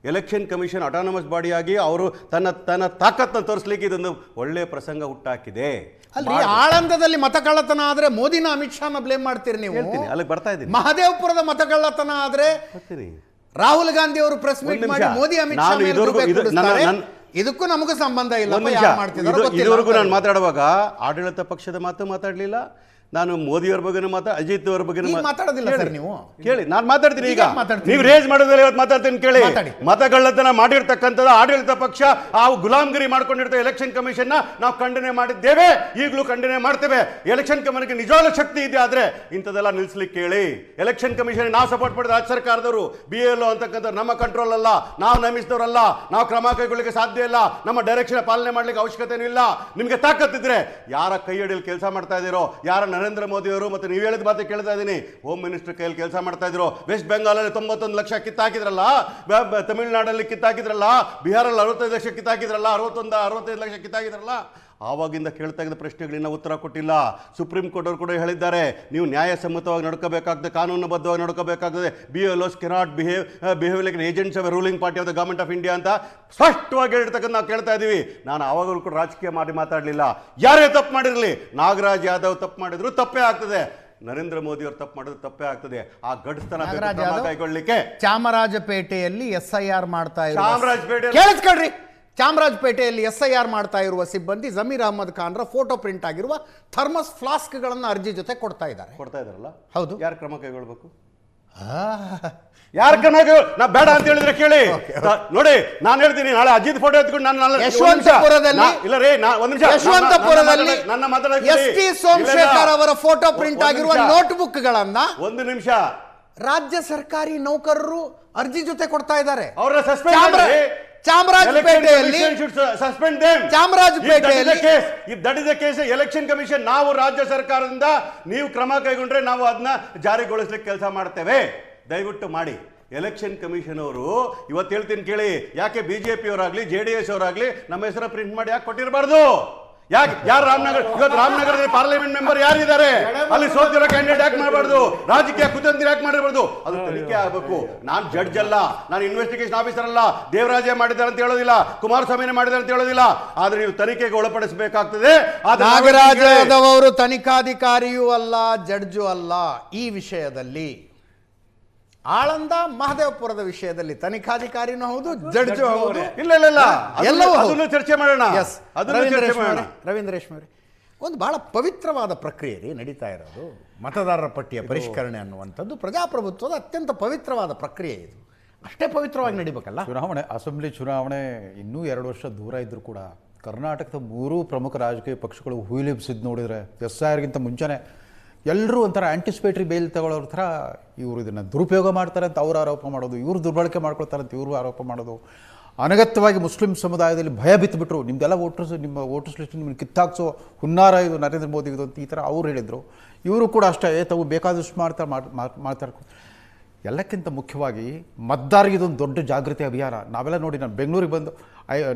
ಎಲೆಕ್ಷನ್ ಕಮಿಷನ್ ಅಟಾನಮಸ್ ಬಾಡಿಯಾಗಿ ಅವರು ತನ್ನ ತಾಕತ್ತನ್ನು ತೋರಿಸಲಿಕ್ಕೆ ಇದೊಂದು ಒಳ್ಳೆಯ ಪ್ರಸಂಗ ಹುಟ್ಟಾಕಿದೆ. ಆಳಂದದಲ್ಲಿ ಮತಕಳ್ಳತನ ಆದ್ರೆ ಮೋದಿನ ಅಮಿತ್ ಶಾನ ಬ್ಲೇಮ್ ಮಾಡ್ತೀರಿ ನೀವು. ಅಲ್ಲಿಗೆ ಬರ್ತಾ ಇದ್ದೀನಿ. ಮಹದೇವಪುರದ ಮತಕಳ್ಳತನ ಆದ್ರೆ ರಾಹುಲ್ ಗಾಂಧಿ ಅವರು ಪ್ರೆಸ್ ಮೀಟ್ ಮಾಡಿ ಮೋದಿ ಅಮಿತ್ ಶಾ ಇದಕ್ಕೂ ನಮಗೂ ಸಂಬಂಧ ಇಲ್ಲ. ಇದುವರೆಗೂ ನಾನು ಮಾತಾಡುವಾಗ ಆಡಳಿತ ಪಕ್ಷದ ಮಾತು ಮಾತಾಡಲಿಲ್ಲ, ನಾನು ಮೋದಿಯವ್ರ ಬಗ್ಗೆ ಅಜಿತ್ ಅವ್ರ ಬಗ್ಗೆ ಮಾತಾಡೋದಿಲ್ಲ ಸರ್. ನೀವು ಕೇಳಿ, ನಾನು ಮಾತಾಡ್ತೀನಿ. ಈಗ ನೀವು ರೇಸ್ ಮಾಡೋದಿಲ್ಲ, ಇವತ್ತು ಮಾತಾಡ್ತೀನಿ ಕೇಳಿ. ಮತಗಳ್ಳತನ ಮಾಡಿರ್ತಕ್ಕಂಥದ್ದು ಆಡಳಿತ ಪಕ್ಷ ಆ ಗುಲಾಮ್ಗಿರಿ ಮಾಡ್ಕೊಂಡಿರ್ತಾರೆ. ಎಲೆಕ್ಷನ್ ಕಮಿಷನ್ ನಾವು ಖಂಡನೆ ಮಾಡಿದ್ದೇವೆ, ಈಗಲೂ ಖಂಡನೆ ಮಾಡ್ತೇವೆ. ಎಲೆಕ್ಷನ್ ಕಮಿಷನ್ಗೆ ನಿಜವಾದ ಶಕ್ತಿ ಇದೆ, ಆದ್ರೆ ಇಂಥದೆಲ್ಲ ನಿಲ್ಸ್ಲಿಕ್ಕೆ ಹೇಳಿ. ಎಲೆಕ್ಷನ್ ಕಮಿಷನ್ ನಾವು ಸಪೋರ್ಟ್ ಮಾಡಿದ ರಾಜ್ಯ ಸರ್ಕಾರದವರು, BLO ಅಂತಕ್ಕಂಥ ನಮ್ಮ ಕಂಟ್ರೋಲ್ ಅಲ್ಲ, ನಾವು ನೇಮಿಸಿದವರಲ್ಲ, ನಾವು ಕ್ರಮ ಕೈಗೊಳ್ಳಲಿಕ್ಕೆ ಸಾಧ್ಯ ಇಲ್ಲ, ನಮ್ಮ ಡೈರೆಕ್ಷನ್ ಪಾಲನೆ ಮಾಡ್ಲಿಕ್ಕೆ ಅವಶ್ಯಕತೆ ಇಲ್ಲ. ನಿಮ್ಗೆ ತಾಕತ್ತಿದ್ರೆ ಯಾರ ಕೈ ಹಿಡಿಯಲು ಕೆಲಸ ಮಾಡ್ತಾ ಇದ್ದೀರೋ, ಯಾರ ನರೇಂದ್ರ ಮೋದಿ ಅವರು ಮತ್ತೆ ನೀವು ಹೇಳಿದ ಮಾತು ಕೇಳ್ತಾ ಇದ್ದೀನಿ, ಹೋಮ್ ಮಿನಿಸ್ಟರ್ ಕೈಯಲ್ಲಿ ಕೆಲಸ ಮಾಡ್ತಾ ಇದ್ರು. ವೆಸ್ಟ್ ಬೆಂಗಾಲಲ್ಲಿ 91 ಲಕ್ಷ ಕಿತ್ತಾಕಿದ್ರಲ್ಲ, ತಮಿಳುನಾಡಲ್ಲಿ ಕಿತ್ತಾಕಿದ್ರಲ್ಲ, ಬಿಹಾರಲ್ಲಿ 65 ಲಕ್ಷ ಕಿತ್ತಾಕಿದ್ರಲ್ಲ, 65 ಲಕ್ಷ ಕಿತ್ತಾಕಿದ್ರಲ್ಲ. ಆವಾಗಿಂದ ಕೇಳ್ತಾ ಇದ್ದ ಪ್ರಶ್ನೆಗಳಿಂದ ಉತ್ತರ ಕೊಟ್ಟಿಲ್ಲ. ಸುಪ್ರೀಂ ಕೋರ್ಟ್ ಅವರು ಕೂಡ ಹೇಳಿದ್ದಾರೆ, ನೀವು ನ್ಯಾಯಸಮ್ಮತವಾಗಿ ನಡ್ಕೋಬೇಕಾಗ್ತದೆ, ಕಾನೂನುಬದ್ಧವಾಗಿ ನಡ್ಕೋಬೇಕಾಗ್ತದೆ. BLOs cannot behave like agents of ruling party of the government of India ಅಂತ ಸ್ಪಷ್ಟವಾಗಿ ಹೇಳಿರ್ತಕ್ಕಂಥ ನಾವು ಕೇಳ್ತಾ ಇದ್ದೀವಿ. ನಾನು ಆವಾಗಲೂ ಕೂಡ ರಾಜಕೀಯ ಮಾಡಿ ಮಾತಾಡಲಿಲ್ಲ. ಯಾರೇ ತಪ್ಪು ಮಾಡಿರಲಿ, ನಾಗರಾಜ್ ಯಾದವ್ ತಪ್ಪು ಮಾಡಿದ್ರು ತಪ್ಪೇ ಆಗ್ತದೆ, ನರೇಂದ್ರ ಮೋದಿ ಅವರು ತಪ್ಪು ಮಾಡಿದ್ರೆ ತಪ್ಪೇ ಆಗ್ತದೆ. ಆ ಗಡ್ಸ್ತನ ಕೈಗೊಳ್ಳಿಕ್ಕೆ ಚಾಮರಾಜಪೇಟೆಯಲ್ಲಿ SIR ಮಾಡ್ತಾ ಇರುವ ಕೇಳಿಸ್ಕೊಳ್ರಿ, ಚಾಮರಾಜಪೇಟೆಯಲ್ಲಿ SIR ಮಾಡ್ತಾ ಇರುವ ಸಿಬ್ಬಂದಿ ಜಮೀರ್ ಅಹಮದ್ ಖಾನ್ರ ಫೋಟೋ ಪ್ರಿಂಟ್ ಆಗಿರುವ ಥರ್ಮಸ್ ಫ್ಲಾಸ್ಕ್ಗಳನ್ನು ಅರ್ಜಿ ಜೊತೆ ಕೊಡ್ತಾ ಇದ್ದಾರಲ್ಲ? ಹೌದು. ಯಾರು ಕ್ರಮ ಕೈಗೊಳ್ಬೇಕು? ಯಾರ ಕ್ರಮ ನಾ ಬೇಡ ಅಂತ ಹೇಳಿದ್ರೆ ಕೇಳಿ. ನೋಡಿ, ನಾನು ಹೇಳ್ತೀನಿ, ನಾಳೆ ಅಜಿತ್ ಫೋಟೋ ಎತ್ಕೊಂಡು ನಾನು ಯಶವಂತಪುರದಲ್ಲಿ ಇಲ್ಲ ರೀ, ಒಂದು ನಿಮಿಷ, ಯಶವಂತಪುರದಲ್ಲಿ ನನ್ನ ಮಾತಾಡ ST ಸೋಮಶೇಖರ್ ಅವರ ಫೋಟೋ ಪ್ರಿಂಟ್ ಆಗಿರುವ ನೋಟ್ಬುಕ್ ಗಳನ್ನ ಒಂದು ನಿಮಿಷ ರಾಜ್ಯ ಸರ್ಕಾರಿ ನೌಕರರು ಅರ್ಜಿ ಜೊತೆ ಕೊಡ್ತಾ ಇದ್ದಾರೆ. ಅವರ ಸಸ್ಪೆಂಡ್ ಚಾಮರಾಜಪೇಟೆಯಲ್ಲಿ if that is the case election commission, ನಾವು ರಾಜ್ಯ ಸರ್ಕಾರದಿಂದ ನೀವು ಕ್ರಮ ಕೈಗೊಂಡ್ರೆ ನಾವು ಅದನ್ನ ಜಾರಿಗೊಳಿಸ್ಲಿಕ್ಕೆ ಕೆಲಸ ಮಾಡ್ತೇವೆ. ದಯವಿಟ್ಟು ಮಾಡಿ. ಎಲೆಕ್ಷನ್ ಕಮಿಷನ್ ಅವರು ಇವತ್ತು ಹೇಳ್ತೀನಿ ಕೇಳಿ, ಯಾಕೆ BJP ಅವರಾಗ್ಲಿ JDS ಅವರಾಗ್ಲಿ ನಮ್ಮ ಹೆಸರು ಪ್ರಿಂಟ್ ಮಾಡಿ ಯಾಕೆ ಕೊಟ್ಟಿರಬಾರ್ದು? ಯಾಕೆ ಯಾರು ರಾಮನಗರದಲ್ಲಿ ಪಾರ್ಲಿಮೆಂಟ್ ಮೆಂಬರ್ ಯಾರಿದ್ದಾರೆ, ಅಲ್ಲಿ ಸೋತಿರೋ ಕ್ಯಾಂಡಿಡೇಟ್ ಯಾಕೆ ಮಾಡಬಾರ್ದು? ರಾಜಕೀಯ ಕುತಂತ್ರ ಯಾಕೆ ಮಾಡಿರಬಾರ್ದು? ಅದು ತನಿಖೆ ಆಗಬೇಕು. ನಾನು ಜಡ್ಜ್ ಅಲ್ಲ, ನಾನು ಇನ್ವೆಸ್ಟಿಗೇಷನ್ ಆಫೀಸರ್ ಅಲ್ಲ. ದೇವರಾಜೇ ಮಾಡಿದ್ದಾರೆ ಅಂತ ಹೇಳೋದಿಲ್ಲ, ಕುಮಾರಸ್ವಾಮಿನೇ ಮಾಡಿದ್ದಾರೆ ಅಂತ ಹೇಳೋದಿಲ್ಲ. ಆದ್ರೆ ನೀವು ತನಿಖೆಗೆ ಒಳಪಡಿಸಬೇಕಾಗ್ತದೆ. ನಾಗರಾಜ್ ಯಾದವ್ ಅವರು ತನಿಖಾಧಿಕಾರಿಯೂ ಅಲ್ಲ, ಜಡ್ಜು ಅಲ್ಲ. ಈ ವಿಷಯದಲ್ಲಿ ಆಳಂದ ಮಹದೇವಪುರದ ವಿಷಯದಲ್ಲಿ ತನಿಖಾಧಿಕಾರಿನೂ ಹೌದು, ಜಡ್ಜು ಹೌದು. ಎಲ್ಲವೂ ಚರ್ಚೆ ಮಾಡೋಣ. ರವೀಂದ್ರ ರೇಷ್ಮೆ, ಒಂದು ಬಹಳ ಪವಿತ್ರವಾದ ಪ್ರಕ್ರಿಯೆ ನಡೀತಾ ಇರೋದು ಮತದಾರರ ಪಟ್ಟಿಯ ಪರಿಷ್ಕರಣೆ ಅನ್ನುವಂಥದ್ದು. ಪ್ರಜಾಪ್ರಭುತ್ವದ ಅತ್ಯಂತ ಪವಿತ್ರವಾದ ಪ್ರಕ್ರಿಯೆ ಇದು. ಅಷ್ಟೇ ಪವಿತ್ರವಾಗಿ ನಡಿಬೇಕಲ್ಲ. ಚುನಾವಣೆ, ಅಸೆಂಬ್ಲಿ ಚುನಾವಣೆ ಇನ್ನೂ 2 ವರ್ಷ ದೂರ ಇದ್ದರೂ ಕೂಡ ಕರ್ನಾಟಕದ 3 ಪ್ರಮುಖ ರಾಜಕೀಯ ಪಕ್ಷಗಳು ಹುಯಿಲೆಬ್ಸಿದ್ದು ನೋಡಿದರೆ SIRಗಿಂತ ಮುಂಚೆನೇ ಎಲ್ಲರೂ ಒಂಥರ ಆ್ಯಂಟಿಸಿಪೇಟ್ರಿ ಬೇಲ್ ತಗೊಳ್ಳೋರ ಥರ ಇವರು ಇದನ್ನು ದುರುಪಯೋಗ ಮಾಡ್ತಾರೆ ಅಂತ ಅವರು ಆರೋಪ ಮಾಡೋದು, ಇವರು ದುರ್ಬಳಕೆ ಮಾಡ್ಕೊಳ್ತಾರೆ ಅಂತ ಇವರು ಆರೋಪ ಮಾಡೋದು, ಅನಗತ್ಯವಾಗಿ ಮುಸ್ಲಿಂ ಸಮುದಾಯದಲ್ಲಿ ಭಯ ಬಿತ್ತುಬಿಟ್ರು, ನಿಮ್ಮದೆಲ್ಲ ನಿಮ್ಮ ವೋಟರ್ಸ್ ಲಿಸ್ಟ್ ನಿಮ್ಮನ್ನು ಕಿತ್ತಾಕ್ಸೋ ಹುನ್ನಾರ ಇದು ನರೇಂದ್ರ ಮೋದಿ ಇದು ಅಂತ ಈ ಥರ ಅವ್ರು ಹೇಳಿದರು. ಇವರು ಕೂಡ ಅಷ್ಟೇ ತಾವು ಬೇಕಾದಷ್ಟು ಮಾಡ್ತಾರೆ. ಎಲ್ಲಕ್ಕಿಂತ ಮುಖ್ಯವಾಗಿ ಮತದಾರರಿಗೆ ಇದೊಂದು ದೊಡ್ಡ ಜಾಗೃತಿ ಅಭಿಯಾನ. ನಾವೆಲ್ಲ ನೋಡಿ, ನಾನು ಬೆಂಗಳೂರಿಗೆ ಬಂದು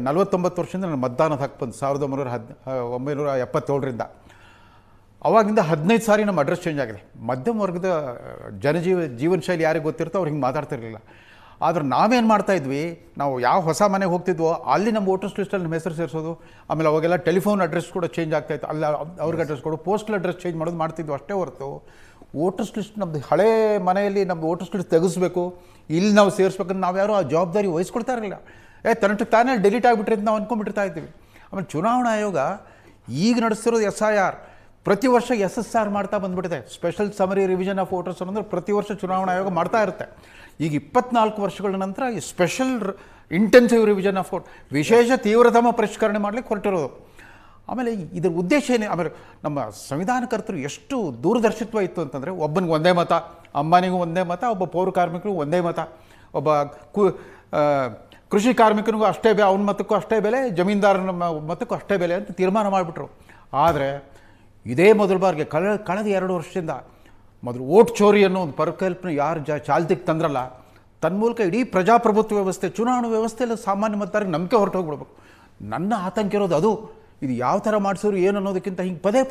49 ವರ್ಷದಿಂದ ನಾನು ಮತದಾನದ ಹಕ್ಕು ಬಂದು 1977ರಿಂದ. ಅವಾಗಿಂದ 15 ಸಾರಿ ನಮ್ಮ ಅಡ್ರೆಸ್ ಚೇಂಜ್ ಆಗಿದೆ. ಮಧ್ಯಮ ವರ್ಗದ ಜೀವನ ಶೈಲಿ ಯಾರಿಗೆ ಗೊತ್ತಿರುತ್ತೋ ಅವ್ರು ಹಿಂಗೆ ಮಾತಾಡ್ತಿರಲಿಲ್ಲ. ಆದರೆ ನಾವೇನು ಮಾಡ್ತಾಯಿದ್ವಿ, ನಾವು ಯಾವ ಹೊಸ ಮನೆಗೆ ಹೋಗ್ತಿದ್ವೋ ಅಲ್ಲಿ ನಮ್ಮ ವೋಟರ್ಸ್ ಲಿಸ್ಟಲ್ಲಿ ನಮ್ಮ ಹೆಸರು ಸೇರಿಸೋದು. ಆಮೇಲೆ ಅವಾಗೆಲ್ಲ ಟೆಲಿಫೋನ್ ಅಡ್ರೆಸ್ ಕೂಡ ಚೇಂಜ್ ಆಗ್ತಾಯಿತ್ತು, ಅಲ್ಲಿ ಅವ್ರಿಗೆ ಅಡ್ರೆಸ್ ಕೊಡು, ಪೋಸ್ಟಲ್ ಅಡ್ರೆಸ್ ಚೇಂಜ್ ಮಾಡೋದು ಮಾಡ್ತಿದ್ವು. ಅಷ್ಟೇ ಹೊರತು ವೋಟರ್ಸ್ ಲಿಸ್ಟ್ ನಮ್ಮದು ಹಳೇ ಮನೆಯಲ್ಲಿ ನಮ್ಮದು ವೋಟರ್ಸ್ ಲಿಸ್ಟ್ ತೆಗೆಸ್ಬೇಕು, ಇಲ್ಲಿ ನಾವು ಸೇರಿಸ್ಬೇಕಂದ್ರೆ ನಾವು ಯಾರು ಆ ಜವಾಬ್ದಾರಿ ವಹಿಸ್ಕೊಳ್ತಾ ಇರಲಿಲ್ಲ. ತನ್ನಷ್ಟಕ್ಕೆ ತಾನೇ ಡಿಲೀಟ್ ಆಗಿಬಿಟ್ರೆ ಅಂತ ನಾವು ಅಂದ್ಕೊಂಡ್ಬಿಡ್ತಾ ಇದ್ದೀವಿ. ಆಮೇಲೆ ಚುನಾವಣಾ ಆಯೋಗ ಈಗ ನಡೆಸ್ತಿರೋದು SIR, ಪ್ರತಿ ವರ್ಷ SSR ಮಾಡ್ತಾ ಬಂದುಬಿಟ್ಟಿದೆ. Special summary revision of voters ಅಂದರೆ ಪ್ರತಿ ವರ್ಷ ಚುನಾವಣಾ ಆಯೋಗ ಮಾಡ್ತಾ ಇರುತ್ತೆ. ಈಗ 24 ವರ್ಷಗಳ ನಂತರ ಈ special intensive revision of vote, ವಿಶೇಷ ತೀವ್ರತಮ ಪರಿಷ್ಕರಣೆ ಮಾಡಲಿಕ್ಕೆ ಹೊರಟಿರೋದು. ಆಮೇಲೆ ಇದರ ಉದ್ದೇಶ ಏನು? ಆಮೇಲೆ ನಮ್ಮ ಸಂವಿಧಾನಕರ್ತರು ಎಷ್ಟು ದೂರದರ್ಶಿತ್ವ ಇತ್ತು ಅಂತಂದರೆ, ಒಬ್ಬನಿಗೆ ಒಂದೇ ಮತ, ಅಮ್ಮನಿಗೂ ಒಂದೇ ಮತ, ಒಬ್ಬ ಪೌರ ಕಾರ್ಮಿಕರಿಗೂ ಒಂದೇ ಮತ, ಒಬ್ಬ ಕೃಷಿ ಕಾರ್ಮಿಕನಿಗೂ ಅಷ್ಟೇ ಬೆಲೆ, ಅವನ ಮತಕ್ಕೂ ಅಷ್ಟೇ ಬೆಲೆ, ಜಮೀನ್ದಾರನ ಮತಕ್ಕೂ ಅಷ್ಟೇ ಬೆಲೆ ಅಂತ ತೀರ್ಮಾನ ಮಾಡಿಬಿಟ್ರು. ಆದರೆ ಇದೇ ಮೊದಲ ಬಾರಿಗೆ ಕಳೆದ 2 ವರ್ಷದಿಂದ ಮೊದಲು ವೋಟ್ ಚೋರಿ ಅನ್ನೋ ಒಂದು ಪರಿಕಲ್ಪನೆ ಯಾರು ಚಾಲ್ತಿಗೆ ತಂದ್ರಲ್ಲ, ತನ್ಮೂಲಕ ಇಡೀ ಪ್ರಜಾಪ್ರಭುತ್ವ ವ್ಯವಸ್ಥೆ, ಚುನಾವಣಾ ವ್ಯವಸ್ಥೆಯಲ್ಲಿ ಸಾಮಾನ್ಯ ಮತದಾರರಿಗೆ ನಂಬಿಕೆ ಹೊರಟೋಗ್ಬಿಡ್ಬೇಕು. ನನ್ನ ಆತಂಕ ಇರೋದು ಅದು. ಇದು ಯಾವ ಥರ ಮಾಡಿಸೋರು ಏನು ಅನ್ನೋದಕ್ಕಿಂತ ಹಿಂಗೆ ಪದೇ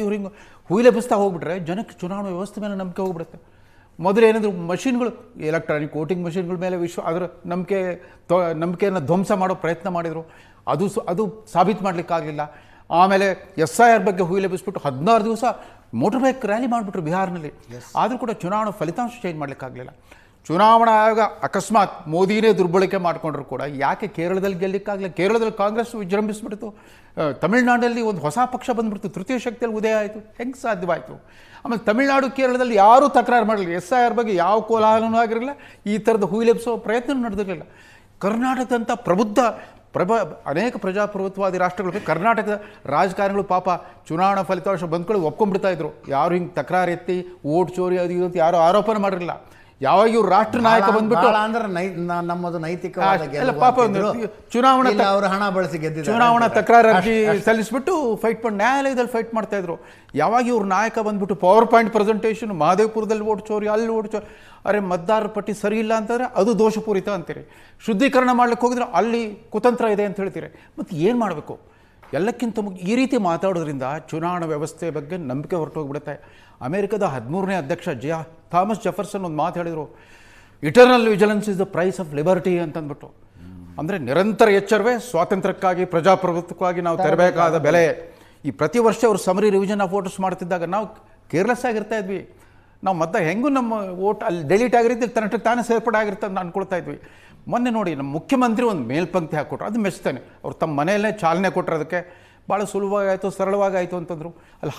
ಇವ್ರು ಹಿಂಗೆ ಹುಯಿಲೆಬ್ಬಿಸ್ತಾ ಹೋಗ್ಬಿಟ್ರೆ ಜನಕ್ಕೆ ಚುನಾವಣಾ ವ್ಯವಸ್ಥೆ ಮೇಲೆ ನಂಬಿಕೆ ಹೋಗ್ಬಿಡುತ್ತೆ. ಮೊದಲು ಏನಾದರೂ ಮಷಿನ್ಗಳು, ಎಲೆಕ್ಟ್ರಾನಿಕ್ ವೋಟಿಂಗ್ ಮಷಿನ್ಗಳ ಮೇಲೆ ಅದರ ನಂಬಿಕೆಯನ್ನು ಧ್ವಂಸ ಮಾಡೋ ಪ್ರಯತ್ನ ಮಾಡಿದರು. ಅದು ಸಾಬೀತು ಮಾಡಲಿಕ್ಕಾಗಲಿಲ್ಲ. ಆಮೇಲೆ SIR ಬಗ್ಗೆ ಹುಯಿಲೆಬ್ಬಿಸ್ಬಿಟ್ಟು 16 ದಿವಸ ಮೋಟರ್ ಬೈಕ್ ರ್ಯಾಲಿ ಮಾಡಿಬಿಟ್ರು ಬಿಹಾರ್ನಲ್ಲಿ. ಆದರೂ ಕೂಡ ಚುನಾವಣಾ ಫಲಿತಾಂಶ ಚೇಂಜ್ ಮಾಡಲಿಕ್ಕಾಗಲಿಲ್ಲ. ಚುನಾವಣಾ ಆಯೋಗ ಅಕಸ್ಮಾತ್ ಮೋದಿನೇ ದುರ್ಬಳಕೆ ಮಾಡಿಕೊಂಡ್ರು ಕೂಡ ಯಾಕೆ ಕೇರಳದಲ್ಲಿ ಗೆಲ್ಲಲಿಕ್ಕಾಗಲಿಲ್ಲ? ಕೇರಳದಲ್ಲಿ ಕಾಂಗ್ರೆಸ್ ವಿಜೃಂಭಿಸ್ಬಿಡ್ತು, ತಮಿಳುನಾಡಲ್ಲಿ ಒಂದು ಹೊಸ ಪಕ್ಷ ಬಂದ್ಬಿಡ್ತು, ತೃತೀಯ ಶಕ್ತಿಯಲ್ಲಿ ಉದಯ ಆಯಿತು. ಹೆಂಗೆ ಸಾಧ್ಯವಾಯಿತು? ಆಮೇಲೆ ತಮಿಳುನಾಡು ಕೇರಳದಲ್ಲಿ ಯಾರೂ ತಕರಾರು ಮಾಡಲಿಲ್ಲ, SIR ಬಗ್ಗೆ ಯಾವ ಕೋಲಾಹಲನೂ ಆಗಿರಲಿಲ್ಲ, ಈ ಥರದ ಹುಯಿಲೆಬ್ಸೋ ಪ್ರಯತ್ನ ನಡೆದಿರಲಿಲ್ಲ. ಕರ್ನಾಟಕದಂಥ ಅನೇಕ ಪ್ರಜಾಪ್ರಭುತ್ವವಾದಿ ರಾಷ್ಟ್ರಗಳಿಗೆ ಕರ್ನಾಟಕದ ರಾಜಕಾರಣಿಗಳು ಪಾಪ ಚುನಾವಣಾ ಫಲಿತಾಂಶ ಬಂದ್ಕೊಳ್ಳಿ ಒಪ್ಕೊಂಡ್ಬಿಡ್ತಾ ಇದ್ರು. ಯಾರು ಹಿಂಗೆ ತಕರಾರು ಎತ್ತಿ ಓಟ್ ಚೋರಿ ಅದು ಇದು ಅಂತ ಯಾರು ಆರೋಪನೆ ಮಾಡಿರಲಿಲ್ಲ. ಯಾವಾಗ ಇವ್ರು ರಾಷ್ಟ್ರ ನಾಯಕ ಬಂದ್ಬಿಟ್ಟು ನಮ್ಮದು ನೈತಿಕ ಪಾಪ ಚುನಾವಣಾ ಹಣ ಬಳಸಿ ಗೆದ್ದಿದ್ದಾರೆ, ಚುನಾವಣಾ ತಕರಾರು ಅರ್ಜಿ ಸಲ್ಲಿಸ್ಬಿಟ್ಟು ಫೈಟ್ ಮಾಡಿ ನ್ಯಾಯಾಲಯದಲ್ಲಿ ಫೈಟ್ ಮಾಡ್ತಾ ಇದ್ರು. ಯಾವಾಗ ಇವ್ರ ನಾಯಕ ಬಂದ್ಬಿಟ್ಟು ಪವರ್ ಪಾಯಿಂಟ್ ಪ್ರೆಸೆಂಟೇಷನ್, ಮಹದೇವಪುರದಲ್ಲಿ ಓಟ್ ಚೋರಿ, ಅಲ್ಲಿ ಓಟ್ ಚೋರಿ, ಅರೆ ಮತದಾರರ ಪಟ್ಟಿ ಸರಿ ಇಲ್ಲ ಅಂತಂದರೆ ಅದು ದೋಷಪೂರಿತ ಅಂತೀರಿ. ಶುದ್ಧೀಕರಣ ಮಾಡ್ಲಿಕ್ಕೆ ಹೋಗಿದ್ರೆ ಅಲ್ಲಿ ಕುತಂತ್ರ ಇದೆ ಅಂತ ಹೇಳ್ತೀರಿ. ಮತ್ತು ಏನು ಮಾಡಬೇಕು? ಎಲ್ಲಕ್ಕಿಂತ ಈ ರೀತಿ ಮಾತಾಡೋದ್ರಿಂದ ಚುನಾವಣಾ ವ್ಯವಸ್ಥೆ ಬಗ್ಗೆ ನಂಬಿಕೆ ಹೊರಟೋಗ್ಬಿಡುತ್ತೆ. ಅಮೆರಿಕದ 13ನೇ ಅಧ್ಯಕ್ಷ ಥಾಮಸ್ ಜೆಫರ್ಸನ್ ಒಂದು ಮಾತು ಹೇಳಿದರು, eternal vigilance is the price of liberty ಅಂತಂದ್ಬಿಟ್ಟು. ಅಂದರೆ ನಿರಂತರ ಎಚ್ಚರವೇ ಸ್ವಾತಂತ್ರ್ಯಕ್ಕಾಗಿ ಪ್ರಜಾಪ್ರಭುತ್ವಕ್ಕಾಗಿ ನಾವು ತರಬೇಕಾದ ಬೆಲೆ. ಈ ಪ್ರತಿ ವರ್ಷ ಅವರು ಸಮರಿ ರಿವಿಷನ್ ಆಫ್ ವೋಟರ್ಸ್ ಮಾಡ್ತಿದ್ದಾಗ ನಾವು ಕೇರ್ಲೆಸ್ ಆಗಿರ್ತಾ ಇದ್ವಿ. ನಾವು ಮತ್ತೆ ಹೆಂಗೂ ನಮ್ಮ ವೋಟ್ ಅಲ್ಲಿ ಡೆಲೀಟ್ ಆಗಿರುತ್ತೆ, ತನ್ನಷ್ಟಕ್ಕೆ ತಾನೇ ಸೇರ್ಪಡೆ ಆಗಿರುತ್ತೆ ಅಂತ ಅಂದ್ಕೊಳ್ತಾ ಇದ್ವಿ. ಮೊನ್ನೆ ನೋಡಿ ನಮ್ಮ ಮುಖ್ಯಮಂತ್ರಿ ಒಂದು ಮೇಲ್ಪಂಕ್ತಿ ಹಾಕ್ಕೊಟ್ರು, ಅದು ಮೆಚ್ತಾನೆ. ಅವ್ರು ತಮ್ಮ ಮನೆಯಲ್ಲೇ ಚಾಲನೆ ಕೊಟ್ಟರು, ಅದಕ್ಕೆ ಭಾಳ ಸುಲಭವಾಗಾಯಿತು, ಸರಳವಾಗಾಯಿತು ಅಂತಂದರು. ಅಲ್ಲಿ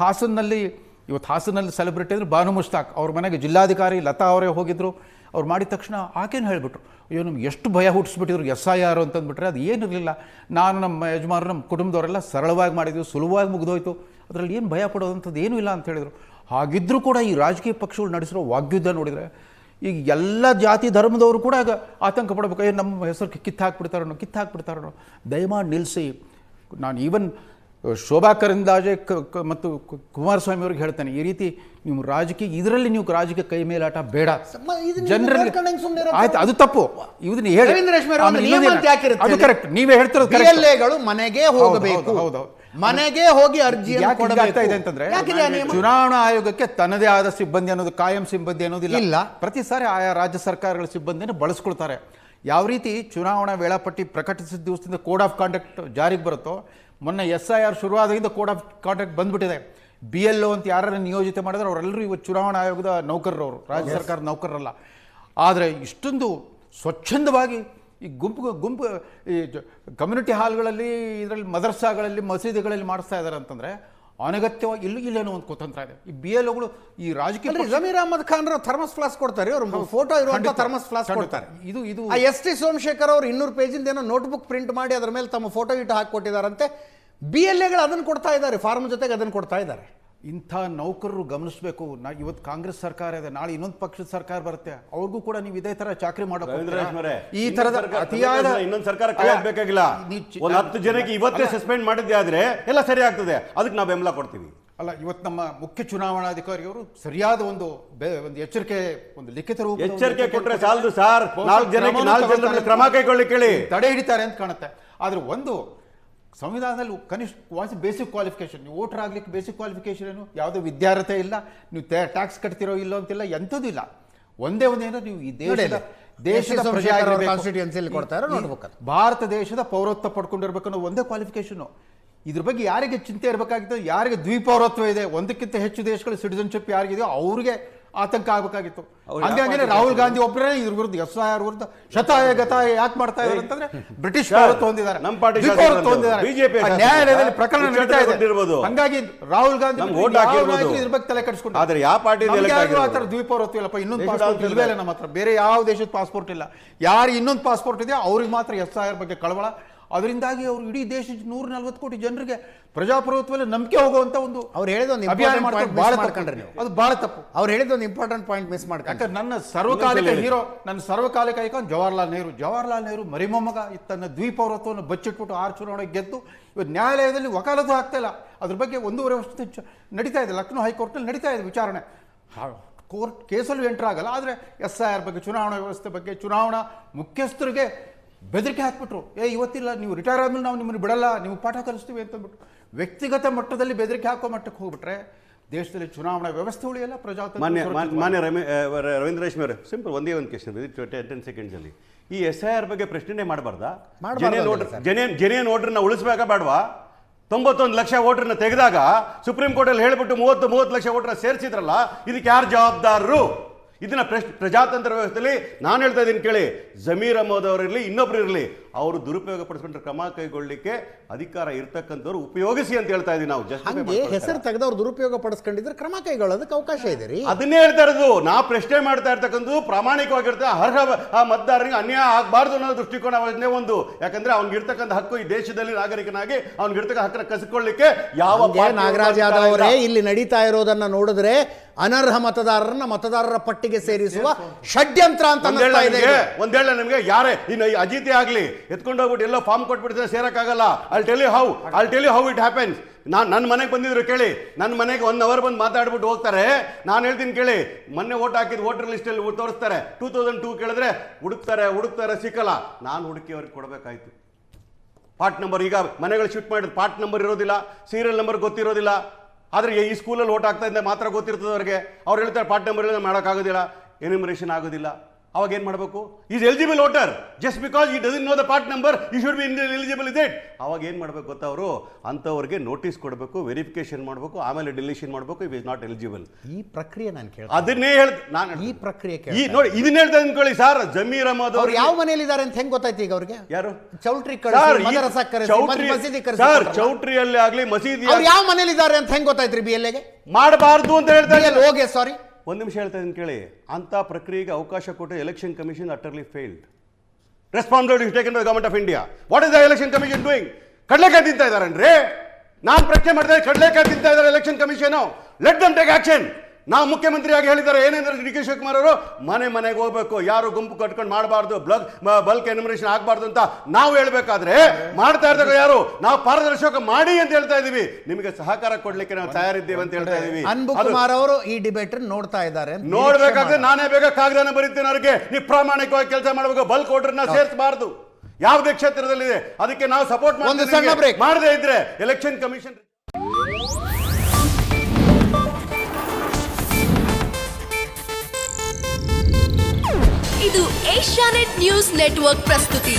ಹಾಸನಲ್ಲಿ ಸೆಲೆಬ್ರಿಟಿ ಅಂದರೆ ಬಾನು ಮುಷ್ತಾಕ್ ಅವ್ರ ಮನೆಗೆ ಜಿಲ್ಲಾಧಿಕಾರಿ ಲತಾ ಅವರೇ ಹೋಗಿದ್ರು. ಅವ್ರು ಮಾಡಿದ ತಕ್ಷಣ ಆಕೆನೂ ಹೇಳಿಬಿಟ್ರು, ಅಯ್ಯೋ ನಮ್ಗೆ ಎಷ್ಟು ಭಯ ಹುಟ್ಟಿಸ್ಬಿಟ್ಟಿದ್ರು SIR ಅಂತಂದ್ಬಿಟ್ರೆ. ಅದು ಏನಿರಲಿಲ್ಲ, ನಾನು ನಮ್ಮ ಯಜಮಾನರು ನಮ್ಮ ಕುಟುಂಬದವರೆಲ್ಲ ಸರಳವಾಗಿ ಮಾಡಿದ್ವಿ, ಸುಲಭವಾಗಿ ಮುಗಿದೋಯ್ತು, ಅದರಲ್ಲಿ ಏನು ಭಯ ಪಡೋದಂಥದ್ದು ಏನೂ ಇಲ್ಲ ಅಂತ ಹೇಳಿದರು. ಹಾಗಿದ್ದರೂ ಕೂಡ ಈ ರಾಜಕೀಯ ಪಕ್ಷಗಳು ನಡೆಸಿರೋ ವಾಗ್ಯುದ್ಧ ನೋಡಿದರೆ ಈಗ ಎಲ್ಲ ಜಾತಿ ಧರ್ಮದವರು ಕೂಡ ಆತಂಕ ಪಡಬೇಕು, ನಮ್ಮ ಹೆಸರು ಕಿತ್ತಾಕ್ಬಿಡ್ತಾರೋ. ದಯಮಾಡಿ ನಿಲ್ಲಿಸಿ. ನಾನು ಈವನ್ ಶೋಭಾ ಕರಂದ್ಲಾಜೆ ಮತ್ತು ಕುಮಾರಸ್ವಾಮಿ ಅವ್ರಿಗೆ ಹೇಳ್ತೇನೆ, ಈ ರೀತಿ ನೀವು ರಾಜಕೀಯ ರಾಜಕೀಯ ಕೈ ಮೇಲಾಟ ಬೇಡ. ಜನರಲ್ಲಿ ಆಯ್ತು, ಅದು ತಪ್ಪು. ಇದನ್ನ ಹೇಳಿ ಅದು ಕರೆಕ್ಟ್, ನೀವೇ ಹೇಳ್ತಿರೋದು ಮನೆಗೆ ಹೋಗಬೇಕು, ಮನೆಗೆ ಹೋಗಿ ಅರ್ಜಿ ಇದೆ ಅಂತಂದ್ರೆ ಚುನಾವಣಾ ಆಯೋಗಕ್ಕೆ ತನ್ನದೇ ಆದ ಸಿಬ್ಬಂದಿ ಅನ್ನೋದು, ಕಾಯಂ ಸಿಬ್ಬಂದಿ ಅನ್ನೋದಿಲ್ಲ. ಪ್ರತಿ ಸಾರಿ ಆಯಾ ರಾಜ್ಯ ಸರ್ಕಾರಗಳ ಸಿಬ್ಬಂದಿಯನ್ನು ಬಳಸ್ಕೊಳ್ತಾರೆ. ಯಾವ ರೀತಿ ಚುನಾವಣಾ ವೇಳಾಪಟ್ಟಿ ಪ್ರಕಟಿಸಿದ ದಿವಸದಿಂದ ಕೋಡ್ ಆಫ್ ಕಾಂಡಕ್ಟ್ ಜಾರಿಗೆ ಬರುತ್ತೋ, ಮೊನ್ನೆ SIR ಶುರುವಾದಾಗಿಂದ ಕೋಡ್ ಆಫ್ ಕಾಂಡಕ್ಟ್ ಬಂದ್ಬಿಟ್ಟಿದೆ. BLO ಅಂತ ಯಾರನ್ನು ನಿಯೋಜಿತ ಮಾಡಿದ್ರೆ ಅವರೆಲ್ಲರೂ ಇವತ್ತು ಚುನಾವಣಾ ಆಯೋಗದ ನೌಕರರವರು, ರಾಜ್ಯ ಸರ್ಕಾರದ ನೌಕರರಲ್ಲ. ಆದರೆ ಇಷ್ಟೊಂದು ಸ್ವಚ್ಛಂದವಾಗಿ ಈ ಗುಂಪು ಈ ಕಮ್ಯುನಿಟಿ ಹಾಲ್ಗಳಲ್ಲಿ, ಇದರಲ್ಲಿ ಮದರ್ಸಾಗಳಲ್ಲಿ, ಮಸೀದಿಗಳಲ್ಲಿ ಮಾಡಿಸ್ತಾ ಇದ್ದಾರೆ ಅಂತಂದರೆ ಅನಗತ್ಯವಾಗಿ ಇಲ್ಲೇನೋ ಒಂದು ಕುತಂತ್ರ ಇದೆ. ಈ BLOಗಳು ಈ ರಾಜಕೀಯ ಜಮೀರ್ ಅಹಮದ್ ಖಾನ್ ಥರ್ಮಸ್ ಫ್ಲಾಸ್ ಕೊಡ್ತಾರೆ, ಅವರು ಫೋಟೋ ಇರುವಂತ ಥರ್ಮಸ್ ಫ್ಲಾಸ್ ಕೊಡ್ತಾರೆ. ಇದು ST ಸೋಮಶೇಖರ್ ಅವರು 200 ಪೇಜಿಂದ ಏನೋ ನೋಟ್ಬುಕ್ ಪ್ರಿಂಟ್ ಮಾಡಿ ಅದರ ಮೇಲೆ ತಮ್ಮ ಫೋಟೋ ಇಟ್ಟು ಹಾಕಿಕೊಟ್ಟಿದ್ದಾರಂತೆ. BLAಗಳು ಅದನ್ನು ಕೊಡ್ತಾ ಇದ್ದಾರೆ, ಫಾರ್ಮ್ ಜೊತೆಗೆ ಅದನ್ನು ಕೊಡ್ತಾ ಇದ್ದಾರೆ. ಇಂಥ ನೌಕರರು ಗಮನಿಸಬೇಕು. ಇವತ್ತು ಕಾಂಗ್ರೆಸ್ ಸರ್ಕಾರ ಇದೆ, ನಾಳೆ ಇನ್ನೊಂದು ಪಕ್ಷದ ಸರ್ಕಾರ ಬರುತ್ತೆ, ಅವ್ರಿಗೂ ಕೂಡ ನೀವು ಇದೇ ತರ ಚಾಕರಿ ಮಾಡೋಕೆ ಈ ತರದ ಅತಿಯಾದ ಇನ್ನೊಂದು ಸರ್ಕಾರ ಕಾಯಬೇಕಾಗಿಲ್ಲ. 10 ಜನಕ್ಕೆ ಇವತ್ತೇ ಸಸ್ಪೆಂಡ್ ಮಾಡಿದ್ದೆ ಆದ್ರೆ ಎಲ್ಲ ಸರಿ ಆಗ್ತದೆ, ಅದಕ್ಕೆ ನಾವು ಬೆಂಬಲ ಕೊಡ್ತೀವಿ. ಅಲ್ಲ, ಇವತ್ತು ನಮ್ಮ ಮುಖ್ಯ ಚುನಾವಣಾಧಿಕಾರಿಯವರು ಸರಿಯಾದ ಒಂದು ಎಚ್ಚರಿಕೆ, ಒಂದು ಲಿಖಿತ ರೂಪ ಎಚ್ಚರಿಕೆ ಕೊಟ್ಟರೆ ಸಾಲದು ಸರ್. 4 ಜನರಿಗೆ ಕ್ರಮ ಕೈಗೊಳ್ಳಿಕ್ಕೆ ಹೇಳಿ, ತಡೆ ಹಿಡಿತಾರೆ ಅಂತ ಕಾಣುತ್ತೆ. ಆದ್ರೆ ಒಂದು ಸಂವಿಧಾನದಲ್ಲಿ ಕನಿಷ್ಠ ಬೇಸಿಕ್ ಕ್ವಾಲಿಫಿಕೇಶನ್, ನೀವು ವೋಟರ್ ಆಗ್ಲಿಕ್ಕೆ ಬೇಸಿಕ್ ಕ್ವಾಲಿಫಿಕೇಶನ್ ಏನು, ಯಾವುದೇ ವಿದ್ಯಾರ್ಹತೆ ಇಲ್ಲ, ನೀವು ಟ್ಯಾಕ್ಸ್ ಕಟ್ತಿರೋ ಇಲ್ಲೋ ಅಂತಿಲ್ಲ, ಎಂಥದ್ದು ಇಲ್ಲ. ಒಂದೇ ಏನೋ ನೀವು ಈ ದೇಶದ ಕಾನ್ಸ್ಟಿಟ್ಯೂನ್ಸಿಯಲ್ಲಿ ಕೊಡ್ತಾರೆ, ಭಾರತ ದೇಶದ ಪೌರತ್ವ ಪಡ್ಕೊಂಡಿರ್ಬೇಕು ಅನ್ನೋ ಒಂದೇ ಕ್ವಾಲಿಫಿಕೇಶನ್. ಇದ್ರ ಬಗ್ಗೆ ಯಾರಿಗೆ ಚಿಂತೆ ಇರಬೇಕಾಗಿತ್ತು, ಯಾರಿಗೆ ದ್ವಿಪೌರತ್ವ ಇದೆ, ಒಂದಕ್ಕಿಂತ ಹೆಚ್ಚು ದೇಶಗಳ ಸಿಟಿಸನ್ಶಿಪ್ ಯಾರಿಗಿದೆಯೋ ಅವ್ರಿಗೆ ಆತಂಕ ಆಗಬೇಕಾಗಿತ್ತು. ಹಂಗಾಗಿ ರಾಹುಲ್ ಗಾಂಧಿ ಒಬ್ಬರೇ ಇದ್ರ ವಿರುದ್ಧ SIR ವಿರುದ್ಧ ಶತಾಯ ಗತಾಯ ಯಾಕೆ ಮಾಡ್ತಾ ಇದ್ದಾರೆ ಅಂತಂದ್ರೆ ಬ್ರಿಟಿಷ್ ಪೌರತ್ವ ಹೊಂದಿದ್ದಾರೆ, ನ್ಯಾಯಾಲಯದಲ್ಲಿ ಪ್ರಕರಣ ನಡೀತಾ ಇದೆ. ಹಂಗಾಗಿ ರಾಹುಲ್ ಗಾಂಧಿ ಇದ್ರ ಬಗ್ಗೆ ತಲೆ ಕೆಡಿಸ್ಕೊಂಡು, ಆದ್ರೆ ಯಾವ ಪಾರ್ಟಿ ದ್ವಿಪೌರತ್ವ ಇಲ್ಲಪ್ಪ, ಇನ್ನೊಂದು ಪಾಸ್ಪೋರ್ಟ್ ಇಲ್ವೇ ಇಲ್ಲ ನಮ್ಮ ಹತ್ರ, ಬೇರೆ ಯಾವ ದೇಶದ ಪಾಸ್ಪೋರ್ಟ್ ಇಲ್ಲ, ಯಾರು ಇನ್ನೊಂದು ಪಾಸ್ಪೋರ್ಟ್ ಇದೆಯೋ ಅವ್ರಿಗೆ ಮಾತ್ರ SIR ಬಗ್ಗೆ ಕಳವಳ. ಅದರಿಂದಾಗಿ ಅವರು ಇಡೀ ದೇಶದ 140 ಕೋಟಿ ಜನರಿಗೆ ಪ್ರಜಾಪ್ರಭುತ್ವದಲ್ಲಿ ನಂಬಿಕೆ ಹೋಗುವಂತ ಒಂದು ಅವ್ರು ಹೇಳಿದೊಂದು ಅದು ಬಹಳ ತಪ್ಪು. ಅವ್ರು ಹೇಳಿದೊಂದು ಇಂಪಾರ್ಟೆಂಟ್ ಪಾಯಿಂಟ್ ಮಿಸ್ ಮಾಡ್ತಾರೆ. ಯಾಕಂದ್ರೆ ನನ್ನ ಸರ್ವಕಾಲಿಕ ಹೀರೋ, ನನ್ನ ಸರ್ವಕಾಲಿಕ ಐಕಾನ್ ಜವಾಹರ್ಲಾಲ್ ನೆಹರು ಮರಿಮೊಮ್ಮಗ ತನ್ನ ದ್ವಿಪೌರತ್ವವನ್ನು ಬಚ್ಚಿಟ್ಬಿಟ್ಟು 6 ಚುನಾವಣೆ ಗೆದ್ದು ಇವತ್ತು ನ್ಯಾಯಾಲಯದಲ್ಲಿ ವಕಾಲತ್ತು ಆಗ್ತಾ ಇಲ್ಲ. ಅದ್ರ ಬಗ್ಗೆ 1.5 ವರ್ಷ ನಡೀತಾ ಇದೆ, ಲಕ್ನೋ ಹೈಕೋರ್ಟ್ನಲ್ಲಿ ನಡೀತಾ ಇದೆ ವಿಚಾರಣೆ. ಕೋರ್ಟ್ ಕೇಸಲ್ಲೂ ಎಂಟರ್ ಆಗಲ್ಲ. ಆದರೆ SIR ಬಗ್ಗೆ, ಚುನಾವಣಾ ವ್ಯವಸ್ಥೆ ಬಗ್ಗೆ, ಚುನಾವಣಾ ಮುಖ್ಯಸ್ಥರಿಗೆ ಬೆದರಿಕೆ ಹಾಕ್ಬಿಟ್ರು, ಇವತ್ತಿಲ್ಲ, ನೀವು ರಿಟೈರ್ ಆದ್ಮೇಲೆ ನಾವು ನಿಮ್ಮನ್ನು ಬಿಡಲ್ಲ, ನೀವು ಪಾಠ ಕಲಿಸ್ತೀವಿ ಅಂತಂದ್ಬಿಟ್ಟು ವ್ಯಕ್ತಿಗತ ಮಟ್ಟದಲ್ಲಿ ಬೆದರಿಕೆ ಹಾಕೋ ಮಟ್ಟಕ್ಕೆ ಹೋಗ್ಬಿಟ್ರೆ ದೇಶದಲ್ಲಿ ಚುನಾವಣಾ ವ್ಯವಸ್ಥೆ ಉಳಿಯಲ್ಲ, ಪ್ರಜಾತಂತ್ರ. ಮಾನ್ಯ ರವೀಂದ್ರ ರೇಷ್ಮೆ ಅವರೇ, ಸಿಂಪಲ್ ಒಂದೇ ಒಂದು ಕ್ವೆಶ್ಚನ್ 10 ಸೆಕೆಂಡ್ಸ್ ಅಲ್ಲಿ, ಈ SIR ಬಗ್ಗೆ ಪ್ರಶ್ನೆ ಮಾಡಬಾರ್ದಾ? ಜೆನ್ಯೂನ್ ವೋಟರ್ನ ಉಳಿಸ್ಬೇಕಾ ಬೇಡವಾ? 91 ಲಕ್ಷ ವೋಟರ್ನ ತೆಗೆದಾಗ ಸುಪ್ರೀಂ ಕೋರ್ಟ್ ಅಲ್ಲಿ ಹೇಳ್ಬಿಟ್ಟು 30 ಲಕ್ಷ ವೋಟರ್ನ ಸೇರಿಸಿದ್ರಲ್ಲ, ಇದಕ್ಕೆ ಯಾರು ಜವಾಬ್ದಾರರು? ಇದನ್ನ ಪ್ರಜಾತಂತ್ರ ವ್ಯವಸ್ಥೆಯಲ್ಲಿ ನಾನು ಹೇಳ್ತಾ ಇದ್ದೀನಿ ಕೇಳಿ. ಜಮೀರ್ ಅಹಮದ್ ಅವರಿರಲಿ, ಇನ್ನೊಬ್ರು ಇರಲಿ, ಅವರು ದುರುಪಯೋಗ ಪಡಿಸ್ಕೊಂಡ್ರೆ ಕ್ರಮ ಕೈಗೊಳ್ಳಿಕ್ಕೆ ಅಧಿಕಾರ ಇರ್ತಕ್ಕಂಥವ್ರು ಉಪಯೋಗಿಸಿ ಅಂತ ಹೇಳ್ತಾ ಇದೀವಿ ನಾವು. ಹೆಸರು ತೆಗೆದವ್ರು ದುರುಪಯೋಗ ಪಡಿಸ್ಕೊಂಡಿದ್ರೆ ಕ್ರಮ ಕೈಗೊಳ್ಳೋದಕ್ಕೆ ಅವಕಾಶ ಇದೆ ರೀ. ಅದನ್ನೇ ಹೇಳ್ತಾ ಇರೋದು. ನಾವು ಪ್ರಶ್ನೆ ಮಾಡ್ತಾ ಇರ್ತಕ್ಕಂಥದ್ದು ಪ್ರಾಮಾಣಿಕವಾಗಿರ್ತದೆ, ಅರ್ಹ ಮತದಾರರಿಗೆ ಅನ್ಯಾಯ ಆಗಬಾರ್ದು ಅನ್ನೋ ದೃಷ್ಟಿಕೋನ ಒಂದು. ಯಾಕಂದ್ರೆ ಅವ್ನಿಗೆ ಇರ್ತಕ್ಕಂಥ ಹಕ್ಕು, ಈ ದೇಶದಲ್ಲಿ ನಾಗರಿಕನಾಗಿ ಅವ್ನಿಗೆ ಇರ್ತಕ್ಕಂಥ ಹಕ್ಕನ್ನ ಕಸಿಕೊಳ್ಳಿಕ್ಕೆ ಯಾವ ನಾಗರಾಜ್ ಯಾದವ್ ಅವರೇ ಇಲ್ಲಿ ನಡೀತಾ ಇರೋದನ್ನ ನೋಡಿದ್ರೆ ಅನರ್ಹ ಮತದಾರರನ್ನ ಮತದಾರರ ಪಟ್ಟಿಗೆ ಸೇರಿಸುವ ಷಡ್ಯಂತ್ರ ಅಂತ ಒಂದೇಳ ನಿಮಗೆ ಯಾರೇ ಇನ್ನು ಅಜಿತಿ ಆಗ್ಲಿ ಎತ್ಕೊಂಡು ಹೋಗ್ಬಿಟ್ಟು ಎಲ್ಲೋ ಫಾರ್ಮ್ ಕೊಟ್ಬಿಡ್ತಾರೆ, ಸೇರಕ್ಕಾಗಲ್ಲ. I'll tell you how it happens. ನನ್ನ ಮನೆಗೆ ಬಂದಿದ್ರು ಕೇಳಿ, ನನ್ನ ಮನೆಗೆ 1 ಅವರ್ ಬಂದು ಮಾತಾಡ್ಬಿಟ್ಟು ಹೋಗ್ತಾರೆ. ನಾನು ಹೇಳ್ತೀನಿ ಕೇಳಿ, ಮೊನ್ನೆ ವೋಟ್ ಹಾಕಿದ್ ವೋಟರ್ ಲಿಸ್ಟ್ ಅಲ್ಲಿ ತೋರಿಸ್ತಾರೆ, 2002 ಕೇಳಿದ್ರೆ ಹುಡುಕ್ತಾರೆ ಸಿಕ್ಕಲ್ಲ. ನಾನು ಹುಡುಕಿ ಅವ್ರಿಗೆ ಕೊಡಬೇಕಾಯ್ತು. Part number. ಈಗ ಮನೆಗಳು ಶಿಫ್ಟ್ ಮಾಡಿದ್ರೆ ಪಾರ್ಟ್ ನಂಬರ್ ಇರೋದಿಲ್ಲ, ಸೀರಿಯಲ್ ನಂಬರ್ ಗೊತ್ತಿರೋದಿಲ್ಲ. ಆದರೆ ಈ ಸ್ಕೂಲಲ್ಲಿ ಓಟ್ ಆಗ್ತಾ ಇದ್ದ ಮಾತ್ರ ಗೊತ್ತಿರ್ತದೆ ಅವ್ರಿಗೆ. ಅವ್ರು ಹೇಳ್ತಾರೆ ಪಾರ್ಟ್ ನಂಬರ್ ಇಲ್ಲ ಮಾಡೋಕ್ಕಾಗೋದಿಲ್ಲ, ಎನ್ಯುಮರೇಷನ್ ಆಗೋದಿಲ್ಲ. ಅವಾಗ ಏನು ಮಾಡಬೇಕು? Is eligible voter, just because he doesn't know the part number you should be eligible is it. ಅವಾಗ ಏನು ಮಾಡಬೇಕು ಗೊತ್ತಾ? ಅವರು ಅಂಥವ್ರಿಗೆ ನೋಟಿಸ್ ಕೊಡಬೇಕು, ವೆರಿಫಿಕೇಶನ್ ಮಾಡಬೇಕು, ಆಮೇಲೆ ಡಿಲೀಷನ್ ಮಾಡಬೇಕು. It is not eligible. ಈ ಪ್ರಕ್ರಿಯೆ ನಾನು ಕೇಳಿ ಅದನ್ನೇ ನಾನು ಈ ಪ್ರಕ್ರಿಯೆ ಈ ನೋಡಿ ಇದನ್ನ ಹೇಳ್ತಾ ಅನ್ಕೊಳ್ಳಿ ಸರ್. ಜಮೀರ್ ಅಹಮದ್ ಅವ್ರು ಯಾವ ಮನೆಯಲ್ಲಿದ್ದಾರೆ ಅಂತ ಹೆಂಗ್ ಗೊತ್ತಾಯ್ತು ಈಗ ಅವ್ರಿಗೆ? ಯಾರು? ಚೌಟ್ರಿ ಚೌಟ್ರಿಯಲ್ಲಿ ಆಗ್ಲಿ ಮಸೀದಿ ಯಾವ ಮನೆಯಲ್ಲಿದ್ದಾರೆ ಅಂತ ಹೆಂಗ್ ಗೊತ್ತಾಯ್ತ್ರಿ? BLA ಮಾಡಬಾರ್ದು ಅಂತ ಹೇಳ್ತಾರೆ. ಹೋಗಿ ಸಾರಿ ಒಂದು ನಿಮಿಷ ಹೇಳ್ತಾ ಇದ್ದೀನಿ ಕೇಳಿ. ಅಂತ ಪ್ರಕ್ರಿಯೆಗೆ ಅವಕಾಶ ಕೊಟ್ಟು election commission utterly failed. Responsibility is taken by government of India. What is the election commission doing? ಕಡಲೆಕಾಯಿ ತಿಂತಾ ಇದಾರೇನ್ರಿ? ನಾನು ಪ್ರಶ್ನೆ ಮಾಡ್ತಾ ಇದ್ದೆ, ಕಡಲೆಕಾಯಿ ತಿಂತಾ ಇದ್ದಾರೆ election commission. Let them take action. ನಾವು ಮುಖ್ಯಮಂತ್ರಿಯಾಗಿ ಹೇಳಿದ್ದಾರೆ ಏನಂದ್ರೆ DK ಶಿವಕುಮಾರ್ ಅವರು ಮನೆಗೆ ಹೋಗ್ಬೇಕು, ಯಾರು ಗುಂಪು ಕಟ್ಕೊಂಡು ಮಾಡಬಾರ್ದು, ಬಲ್ಕ್ ಎನ್ಯುಮರೇಷನ್ ಆಗಬಾರ್ದು ಅಂತ ನಾವು ಹೇಳ್ಬೇಕಾದ್ರೆ ಮಾಡ್ತಾ ಇರ್ತಾರೆ ಯಾರು? ನಾವು ಪಾರದರ್ಶಕ ಮಾಡಿ ಅಂತ ಹೇಳ್ತಾ ಇದೀವಿ. ನಿಮಗೆ ಸಹಕಾರ ಕೊಡ್ಲಿಕ್ಕೆ ನಾವು ತಯಾರಿದ್ದೇವೆ ಅಂತ ಹೇಳ್ತಾ ಇದೀವಿ. ಅನ್ಬುಕುಮಾರ್ ಅವರು ಈ ಡಿಬೇಟ್ ನೋಡ್ತಾ ಇದ್ದಾರೆ. ನೋಡ್ಬೇಕಾದ್ರೆ ನಾನೇ ಬೇಗ ಕಾಗದಾನ ಬರೀತೇನೆ ಅವ್ರಿಗೆ, ನೀವು ಪ್ರಾಮಾಣಿಕವಾಗಿ ಕೆಲಸ ಮಾಡಬೇಕು, ಬಲ್ಕ್ ವೋಟರ್ನ ಸೇರಿಸಬಾರ್ದು ಯಾವುದೇ ಕ್ಷೇತ್ರದಲ್ಲಿದೆ. ಅದಕ್ಕೆ ನಾವು ಸಪೋರ್ಟ್ ಮಾಡದೇ ಇದ್ರೆ ಎಲೆಕ್ಷನ್ ಕಮಿಷನ್. ಇದು ಏಷ್ಯಾನೆಟ್ ನ್ಯೂಸ್ ನೆಟ್ವರ್ಕ್ ಪ್ರಸ್ತುತಿ.